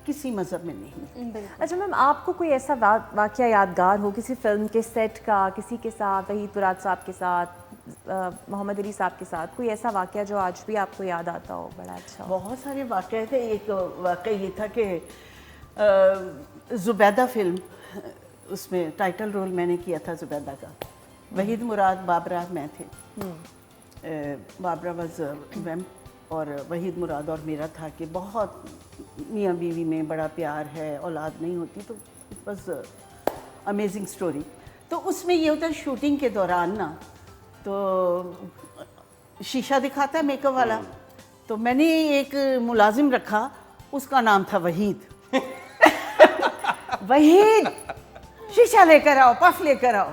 किसी मज़हब में नहीं। अच्छा मैम, आपको कोई ऐसा वाक़या यादगार हो किसी फिल्म के सेट का, किसी के साथ, वहीद मुराद साहब के साथ, मोहम्मद अली साहब के साथ, कोई ऐसा वाक़या जो आज भी आपको याद आता हो? बड़ा अच्छा। बहुत सारे वाक़ये थे। एक वाक़या ये था कि ज़ुबैदा फिल्म, उसमें टाइटल रोल मैंने किया था ज़ुबैदा का। वहीद मुराद, बाबरा मैं थे। बाबरा वाज वैम्प और वहीद मुराद और मेरा था कि बहुत मियाँ बीवी में बड़ा प्यार है, औलाद नहीं होती, तो इट वाज अमेजिंग स्टोरी। तो उसमें ये होता है शूटिंग के दौरान ना, तो शीशा दिखाता है मेकअप वाला, तो मैंने एक मुलाजिम रखा, उसका नाम था वहीद। वहीद शीशा लेकर आओ, पफ लेकर आओ।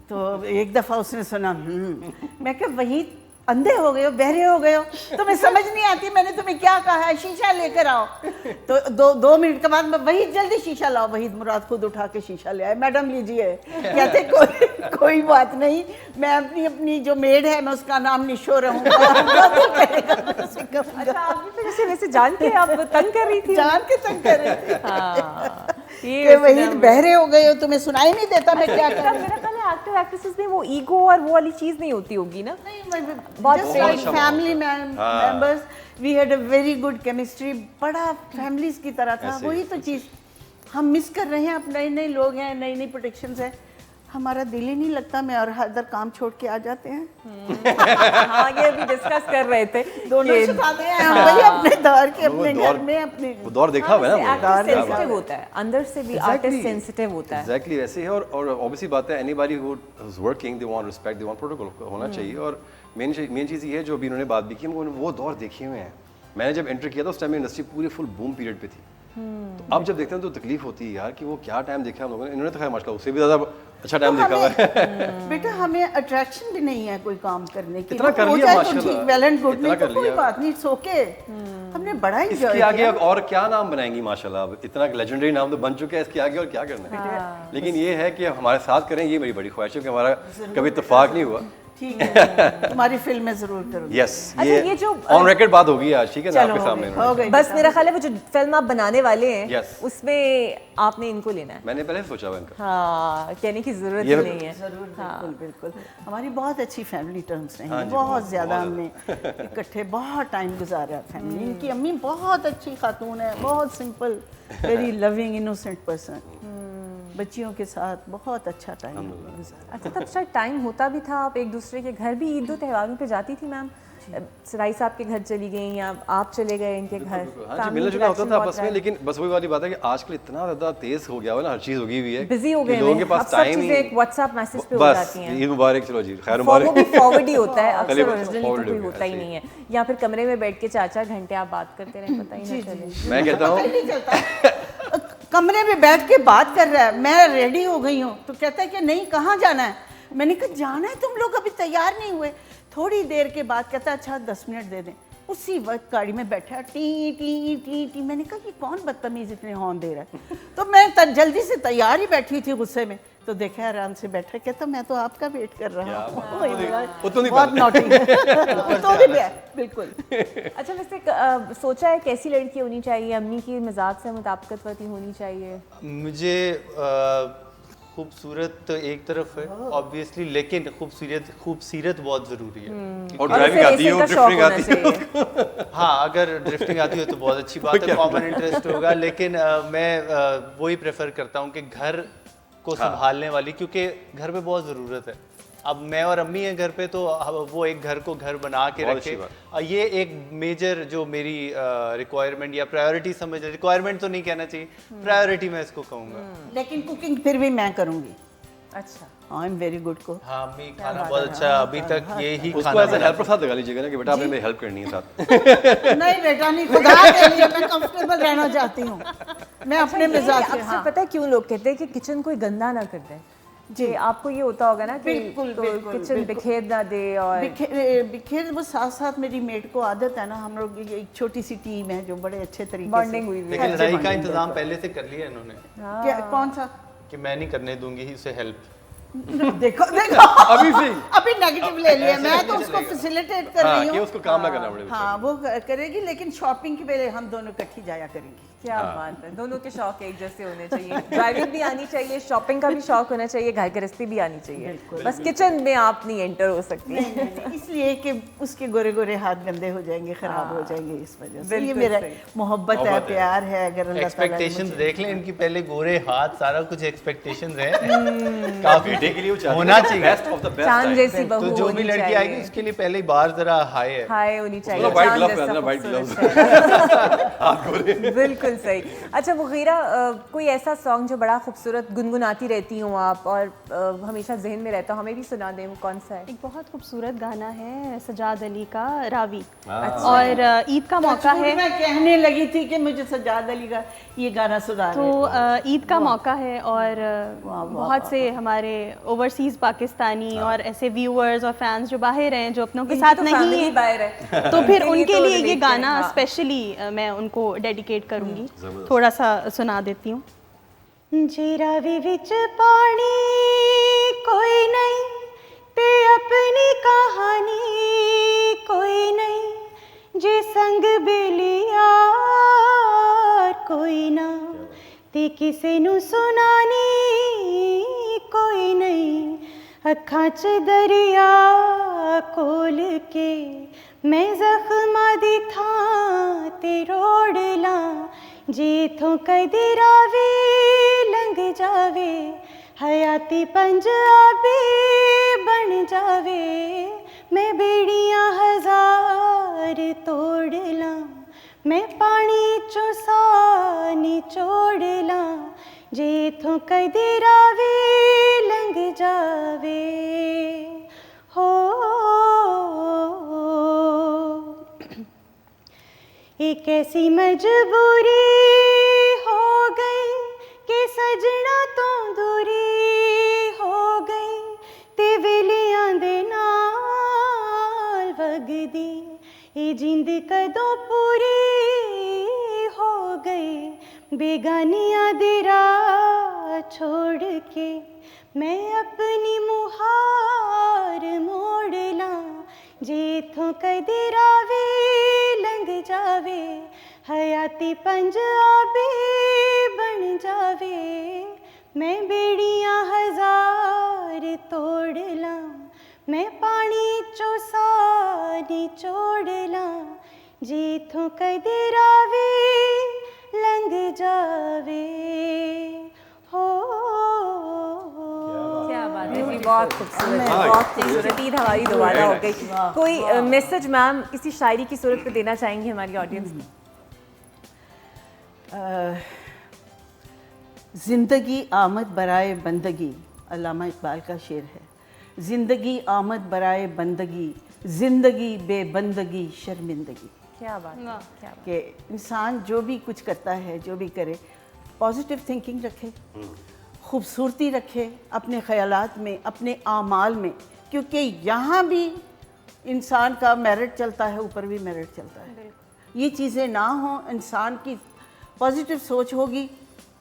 तो एक दफ़ा उसने सुना, मैं क्या वहीद अंधे हो गए हो, बहरे हो गए हो, तुम्हें समझ नहीं आती मैंने तुम्हें क्या कहा है, शीशा लेकर आओ। तो दो मिनट के बाद मैं वहीद जल्दी शीशा लाओ। वहीद मुराद खुद उठा के शीशा ले आए। मैडम लीजिए। कहते कोई बात नहीं, मैं अपनी जो मेड है मैं उसका नाम निशो रहूँगा। अच्छा, आपने फिर इसे वैसे जान के आप तंग कर रही थी? जान के तंग कर रही थी हाँ, कि वहीद बहरे हो गए हो, तुम्हें सुनाई नहीं देता मैं क्या कर रही हूँ। मेरा ख्याल है एक्टर एक्ट्रेसेस में वो ईगो और वो वाली चीज़ नहीं होती होगी ना। Family members, we had a very good chemistry, बड़ा फैमिलीज की तरह था। वही तो चीज़ हम मिस कर रहे हैं। अब नए नए लोग हैं, नई नई प्रोटेक्शंस है, हमारा दिल ही नहीं लगता। मैं और हदर काम छोड़ के आ जाते हैं। हाँ, ये अभी डिस्कस कर रहे थे दोनों कि सिखाते हैं हम वही अपने दौर के, अपने घर में अपने वो दौर देखा हुआ है ना। एक्टर सेंसिटिव होता है, अंदर से भी आर्टिस्ट सेंसिटिव होता है। एग्जैक्टली वैसे है। और ऑब्वियसली बात है, anybody who is working, they want respect, they want protocol होना चाहिए। और मेन चीज़ ये है जो अभी उन्होंने बात भी की, वो दौर देखे हुए हैं। मैंने जब एंटर किया था उस टाइम में इंडस्ट्री पूरी फुल बूम पीरियड पे थी। तो अब जब देखते हैं तो तकलीफ होती है यार कि वो क्या टाइम देखा हम लोगों ने। इन्होंने तो खैर माशाल्लाह उससे भी ज़्यादा अच्छा टाइम देखा हुआ है। बेटा हमें अट्रैक्शन भी नहीं है कोई काम करने की। इतना कर हो लिया जाए तो माशाल्लाह। ठीक, वेल एंड गुड, इतना नहीं तो कर कोई लिया। बात नहीं, इट्स ओके। हमने बड़ा इसके एंजॉय आगे किया। अब और क्या नाम बनाएंगी माशाल्लाह। अब इतना लेजेंडरी नाम तो बन चुका है, इसके आगे और क्या करना है। लेकिन ये है कि हमारे साथ करें, ये मेरी बड़ी ख्वाहिश है कि हमारा कभी इत्तेफाक नहीं हुआ। ठीक है, तुम्हारी फिल्म में जरूर करूँगी। यस, ये जो ऑन रिकॉर्ड बात होगी आज, ठीक है ना, चलो, आपके सामने हो गई। बस मेरा ख्याल है वो जो फिल्म आप बनाने वाले हैं Yes. उसमें आपने इनको लेना है। मैंने पहले सोचा हुआ इनका। हाँ, कहने की जरूरत ही ये- नहीं है। जरूर, बिल्कुल बिल्कुल। हमारी बहुत अच्छी फैमिली टर्म्स रही हाँ हैं, जी, बहुत ज़्यादा बहुत हमने इकट्ठे बहुत टाइम गुजारा फैमिली। इनकी अम्मी बहुत अच्छी खातून है, बहुत simple, very loving, innocent person. बच्चियों के साथ बहुत अच्छा टाइम गुजारा। अच्छा, तब शायद टाइम होता भी था, आप एक दूसरे के घर भी ईद त्योहारों पे जाती थी मैम? सराई साहब के घर चली गई या आप चले गए इनके घर? हाँ जी, मिलना जुलना होता था आपस में। लेकिन बस वही वाली बात है कि आजकल इतना ज़्यादा तेज हो गया हुआ ना, हर चीज़ हो गई हुई है, बिजी हो कि गए लोगों के हैं। पास अब सब टाइम ही चीजें व्हाट्सएप मैसेज पे हो बस जाती हैं। ईद मुबारक, चलो जी खैर वो मुबारक। भी फॉरवर्ड ही होता है अक्सर, पहले ओरिजिनली तो forward कोई हो गया, होता ही ऐसे नहीं है। या फिर कमरे में बैठ के 4-4 घंटे आप बात करते रहे, पता ही ना चले। मैं कहता हूँ नहीं चलता। कमरे में बैठ के बात कर रहा है, मैं रेडी हो गई हूँ, तो कहता है कि नहीं कहाँ जाना है। मैंने कहा जाना है, तुम लोग अभी तैयार नहीं हुए। थोड़ी देर के बाद कहता है अच्छा 10 मिनट दे दें। उसी वक्त गाड़ी में बैठा टी टी टी टी। मैंने कहा कि कौन बदतमीज इतने हॉर्न दे रहा है। तो मैं जल्दी से तैयार ही बैठी थी गुस्से में, तो देखा आराम से बैठा, कहता मैं तो आपका वेट कर रहा हूँ। वही मेरा बहुत नॉटी है, बिल्कुल। अच्छा, वैसे सोचा है कैसी लड़की होनी चाहिए? अम्मी की मिजाज से मुताबिकत होनी चाहिए? मुझे खूबसूरत तो एक तरफ है ऑब्वियसली, लेकिन खूबसूरत बहुत ज़रूरी है। और ड्राइविंग आती है, ड्रिफ्टिंग आती है। हाँ, अगर ड्रिफ्टिंग आती हो तो बहुत अच्छी बात है, कॉमन इंटरेस्ट होगा। लेकिन मैं वही प्रेफर करता हूँ कि घर को संभालने वाली, क्योंकि घर पे बहुत ज़रूरत है। अब मैं और अम्मी हैं घर पे, तो अब वो एक घर को घर बना के बहुत रखे। अच्छी बात। ये एक मेजर जो मेरी रिक्वायरमेंट या प्रायोरिटी समझ, रिक्वायरमेंट तो नहीं कहना चाहिए, प्रायोरिटी मैं इसको कहूँगा। लेकिन कुकिंग फिर भी मैं करूँगी। अच्छा, I am very good cook. हाँ, अम्मी खाना बहुत अच्छा, अभी तक ये ही उसको खाना ऐसे बना- हेल्पर साथ लगा लीजिएगा ना कि बेटा आपने मेरी हेल्प करनी है साथ। नहीं बेटा नहीं, खुदा के लिए मैं कंफर्टेबल रहना चाहती हूँ। मैं अपने मिजाज से। अक्सर पता है क्यों लोग कहते हैं कि किचन कोई गंदा ना कर दे जी, आपको ये होता होगा ना कि बिल्कुल, तो बिल्कुल, किचन बिल्कुल। बिखेर ना दे और बिखेर वो साथ साथ मेरी मेड को आदत है ना, हम लोग एक छोटी सी टीम है जो बड़े अच्छे तरीके बॉन्डिंग हुई हुई लेकिन है। लड़ाई का इंतजाम पहले से कर लिया इन्होंने क्या कौन सा? कि मैं नहीं करने दूंगी उसे हेल्प। देखो देखो अभी से अभी नेगेटिव ले लिया, मैं तो उसको फैसिलिटेट कर हाँ, रही कि हूँ। उसको काम ना करना पड़े। हाँ वो करेगी, लेकिन शॉपिंग के पहले हम दोनों इकट्ठी जाया करेंगे। क्या बात है, दोनों के शौक एक जैसे होने चाहिए। ड्राइविंग भी आनी चाहिए, शॉपिंग का भी शौक होना चाहिए, घर गृहस्थी भी आनी चाहिए। बस किचन में आप नहीं एंटर हो सकती। इसलिए कि उसके गोरे गोरे हाथ गंदे हो जाएंगे, खराब हो जाएंगे, इस वजह से ये बिल्कुल मेरा सही। मोहब्बत है, प्यार है। अगर अल्लाह ताला ने एक्सपेक्टेशंस मुझे- देख लें इनकी, पहले गोरे हाथ, सारा कुछ एक्सपेक्टेशंस है। काफी बेटे के लिए वो चाहते होना हैं चाहिए। Best of the best. चांद जैसी तो बहू जो भी होनी लड़की चाहिए। आएगी उसके लिए पहले ही बार जरा हाई है। हाय होनी चाहिए, उसको white चांद glove जैसा पहनना, white खूबसूरत gloves। है। बिल्कुल सही। अच्छा मुगीरा, कोई ऐसा सॉन्ग जो बड़ा खूबसूरत गुनगुनाती रहती हूँ आप और हमेशा जहन में रहता हो, हमें भी सुना दें, वो कौन सा है? एक बहुत खूबसूरत गाना है सजाद अली का, रावी। अच्छा। और ईद का मौका है, मैं कहने लगी थी कि मुझे सजाद अली का ये गाना सुना तो ईद का मौका है और बहुत से हमारे ओवरसीज पाकिस्तानी और ऐसे व्यूअर्स और फैंस जो बाहर हैं, जो अपनों के इनकी साथ तो नहीं family है, बाहर है। तो फिर इनके लिए उनके तो लिए ये relate गाना करें, हाँ। स्पेशली मैं उनको डेडिकेट करूँगी। थोड़ा सा सुना देती हूँ। जे रावी विच पानी कोई नहीं, ते अपनी कहानी कोई नहीं, जे संग बेलियार कोई ना, ते किसे नू सुनानी कोई नहीं, अखां च दरिया कोल के मैं जख्मां दी थां ते रोड़ ला, जे इथों कदी रावी लंघ जावे, हयाती पंजाबी बन जावे, मैं बेड़ियां हजार तोड़ ला, मैं पानी चो सानी चोड़ ला, जे इथों कदी रावी लंघ जावे। हो एक ऐसी मजबूरी हो गई कि सजना तो दूरी हो गई, ते वेलियां दे नाल वगदी ये जिंद कदों पूरी हो गई, बेगानियां दी राह छोड़ के मैं अपनी मुहार मोड़ ला, जे इथों कदी रावी लंघ जावे, हयाती पंजाबी बन जावे, मैं बेड़ियां हजार तोड़ ला, मैं पानी चो सानी चोड़ ला, जे इथों कदी रावी लंघ जावे। हो क्या बात है जी, बहुत खूबसूरत है, बहुत खूबसूरत। ईद हमारी दोबारा हो गई। कोई मैसेज मैम किसी शायरी की सूरत में देना चाहेंगी हमारी ऑडियंस को? जिंदगी आमद बराए बंदगी, अल्लामा इकबाल का शेर है। जिंदगी आमद बराए बंदगी, जिंदगी बेबंदगी शर्मिंदगी। क्या बात है, क्या बात। कि इंसान जो भी कुछ करता है, जो भी करे, पॉजिटिव थिंकिंग रखे, खूबसूरती रखे अपने ख़यालात में, अपने आमाल में, क्योंकि यहाँ भी इंसान का मेरिट चलता है, ऊपर भी मेरिट चलता है। ये चीज़ें ना हों, इंसान की पॉजिटिव सोच होगी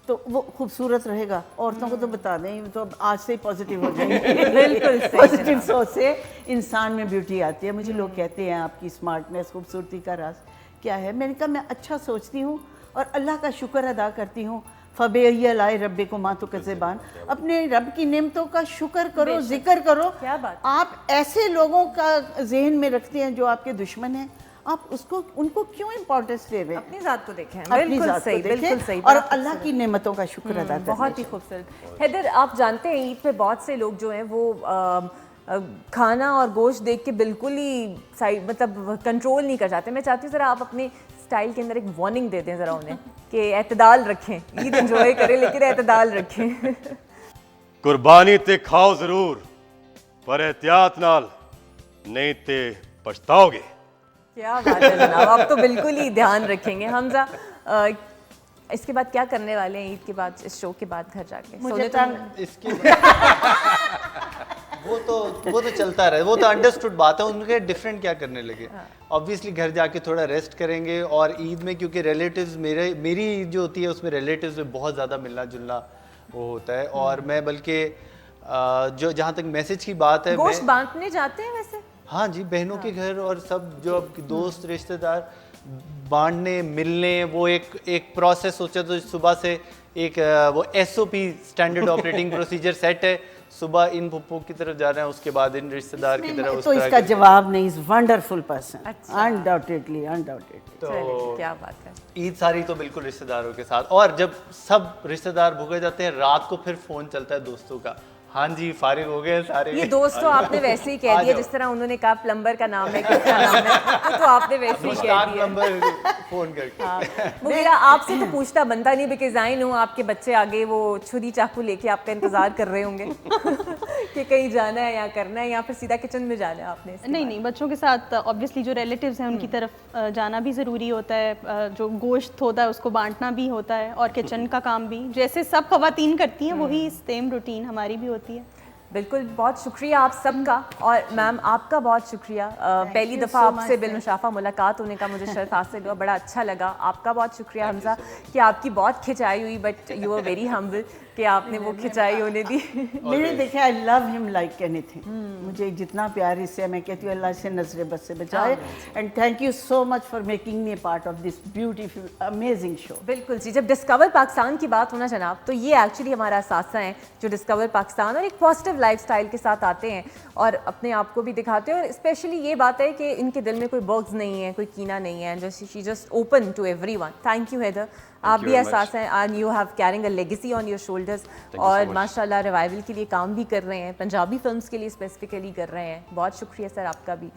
तो वो खूबसूरत रहेगा। औरतों को तो बता दें, तो अब आज से ही पॉजिटिव हो जाएंगे। बिल्कुल सही पॉजिटिव सोच से इंसान में ब्यूटी आती है। मुझे लोग कहते हैं आपकी स्मार्टनेस, खूबसूरती का राज क्या है? मैंने कहा मैं अच्छा सोचती हूँ और अल्लाह का शुक्र अदा करती हूँ। फ़बेय्यलाए रब्बे को माँ तो कज़बान, अपने रब की नेमतों का शुक्र करो, जिक्र करो। क्या बात। आप ऐसे लोगों का जहन में रखते हैं जो आपके दुश्मन हैं, आप उसको उनको क्यों इम्पोर्टेंस दे रहे हैं? अपनी जात को देखें। अपनी बिल्कुल ज़ात को सही, देखें बिल्कुल सही। और बड़ा अल्लाह की नेमतों का शुक्र अदा करें। बहुत ही खूबसूरत। हैदर, आप जानते हैं ईद पे बहुत से लोग जो हैं वो खाना और गोश्त देख के बिल्कुल ही साइड मतलब कंट्रोल नहीं कर जाते। मैं चाहती हूँ ज़रा आप अपने स्टाइल के अंदर एक वार्निंग दे दें ज़रा उन्हें कि एतदाल रखें, ईद एंजॉय करें लेकिन एतदाल रखें। कुर्बानी ते खाओ जरूर पर एहतियात नाल, नहीं ते पछताओगे। क्या बात है जनाब, आप तो बिल्कुल ही ध्यान रखेंगे। हमजा इसके बाद क्या करने वाले हैं ईद के बाद, इस शो के बाद घर जाके? मुझे तो इसके वो तो चलता रहे, वो तो अंडरस्टूड बात है। उनके डिफरेंट क्या करने लगे, ऑब्वियसली घर जाके थोड़ा रेस्ट करेंगे। और ईद में क्योंकि रिलेटिव्स मेरी ईद जो होती है उसमें रिलेटिव्स में बहुत ज़्यादा मिलना जुलना वो होता है। और मैं बल्कि जो जहाँ तक मैसेज की बात है, गोश्त बांटने जाते हैं वैसे? हाँ जी, बहनों के घर और सब जो आपके दोस्त रिश्तेदार बांटने मिलने, वो एक प्रोसेस सोचा तो सुबह से एक वो SOP standard operating procedure set है। सुबह इन पुप्पो की तरफ जा रहे हैं, उसके बाद इन रिश्तेदार की तरफ। तो इसका जवाब नहीं, इज वंडरफुल पर्सन, अनडाउटेडली। तो क्या बात है। ईद सारी तो बिल्कुल रिश्तेदारों के साथ। और जब सब रिश्तेदार भूखे जाते हैं, रात को फिर फोन चलता है दोस्तों का, हाँ जी फारिग हो गए सारे। ये दोस्त तो आपने वैसे ही कह दिया जिस तरह उन्होंने कहा प्लम्बर का नाम है, किसका नाम है, तो आपने वैसे ही कह दिया। नंबर फोन करके। मुगीरा आपसे तो पूछना बनता नहीं, बिकॉज आई नो आपके बच्चे आगे वो छुरी चाकू लेके आपका इंतजार कर रहे होंगे कि कहीं जाना है या करना है या फिर सीधा किचन में जाना है आपने। नहीं, बच्चों के साथ ऑब्वियसली जो रिलेटिव्स हैं उनकी तरफ जाना भी ज़रूरी होता है, जो गोश्त होता है उसको बांटना भी होता है, और किचन का काम भी जैसे सब ख़वातीन करती हैं वही सेम रूटीन हमारी भी होती है। बिल्कुल, बहुत शुक्रिया आप सबका। और मैम आपका बहुत शुक्रिया, पहली दफ़ा आपसे बिलमुशाफा मुलाकात होने का मुझे शर्फ हासिल हुआ, बड़ा अच्छा लगा। आपका बहुत शुक्रिया हमजा कि आपकी बहुत खिंचाई हुई, but you are very humble कि आपने वो खिंचाई होने दी। मैंने देखा, I love him like anything. मुझे जितना प्यार इससे, मैं कहती हूँ अल्लाह से नजर बस से बचाए। And thank you so much for making me part of this beautiful amazing show. बिल्कुल जी, जब डिस्कवर पाकिस्तान की बात होना जनाब, तो ये एक्चुअली हमारा असासा है जो डिस्कवर पाकिस्तान और एक पॉजिटिव लाइफस्टाइल के साथ आते हैं और अपने आप को भी दिखाते हैं। और स्पेशली ये बात है कि इनके दिल में कोई बग्स नहीं है, कोई कीना नहीं है, just she just open to everyone. Thank you Haider, आप भी एहसास हैं and you have caring a legacy on your shoulders. और माशाल्लाह रिवाइवल के लिए काम भी कर रहे हैं, पंजाबी फिल्म्स के लिए स्पेसिफिकली कर रहे हैं। बहुत शुक्रिया सर आपका भी।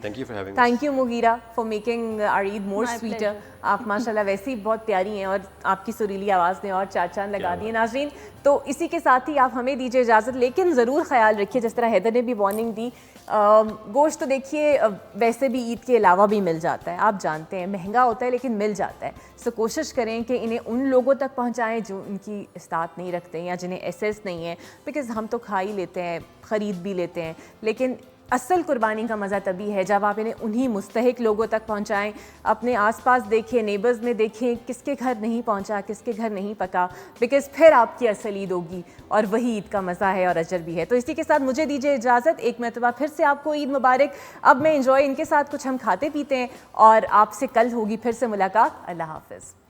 Thank you Mugheera for making our Eid more sweeter. आप माशाल्लाह वैसे ही बहुत प्यारी हैं और आपकी सुरीली आवाज़ ने और चार चांद लगा दिए। नाज़रीन, तो इसी के साथ ही आप हमें दीजिए इजाज़त, लेकिन ज़रूर ख्याल रखिए जिस तरह हैदर ने भी वार्निंग दी, गोश्त तो देखिए वैसे भी ईद के अलावा भी मिल जाता है, आप जानते हैं महंगा होता है लेकिन मिल जाता है। सो कोशिश करें कि इन्हें उन लोगों तक पहुंचाएं जो इनकी इस्तात नहीं रखते या जिन्हें एसेस नहीं है, बिकॉज़ हम तो खा ही लेते हैं, ख़रीद भी लेते हैं, लेकिन असल कुर्बानी का मज़ा तभी है जब आप इन्हें उन्हीं मुस्तहिक लोगों तक पहुंचाएं। अपने आसपास देखें, नेबर्स में देखें किसके घर नहीं पहुंचा, किसके घर नहीं पका, बिकॉज़ फिर आपकी असल ईद होगी और वही ईद का मज़ा है और अजर भी है। तो इसी के साथ मुझे दीजिए इजाज़त, एक मरतबा फिर से आपको ईद मुबारक। अब मैं इंजॉय इनके साथ कुछ हम खाते पीते हैं और आपसे कल होगी फिर से मुलाकात। अल्लाह हाफ़िज़।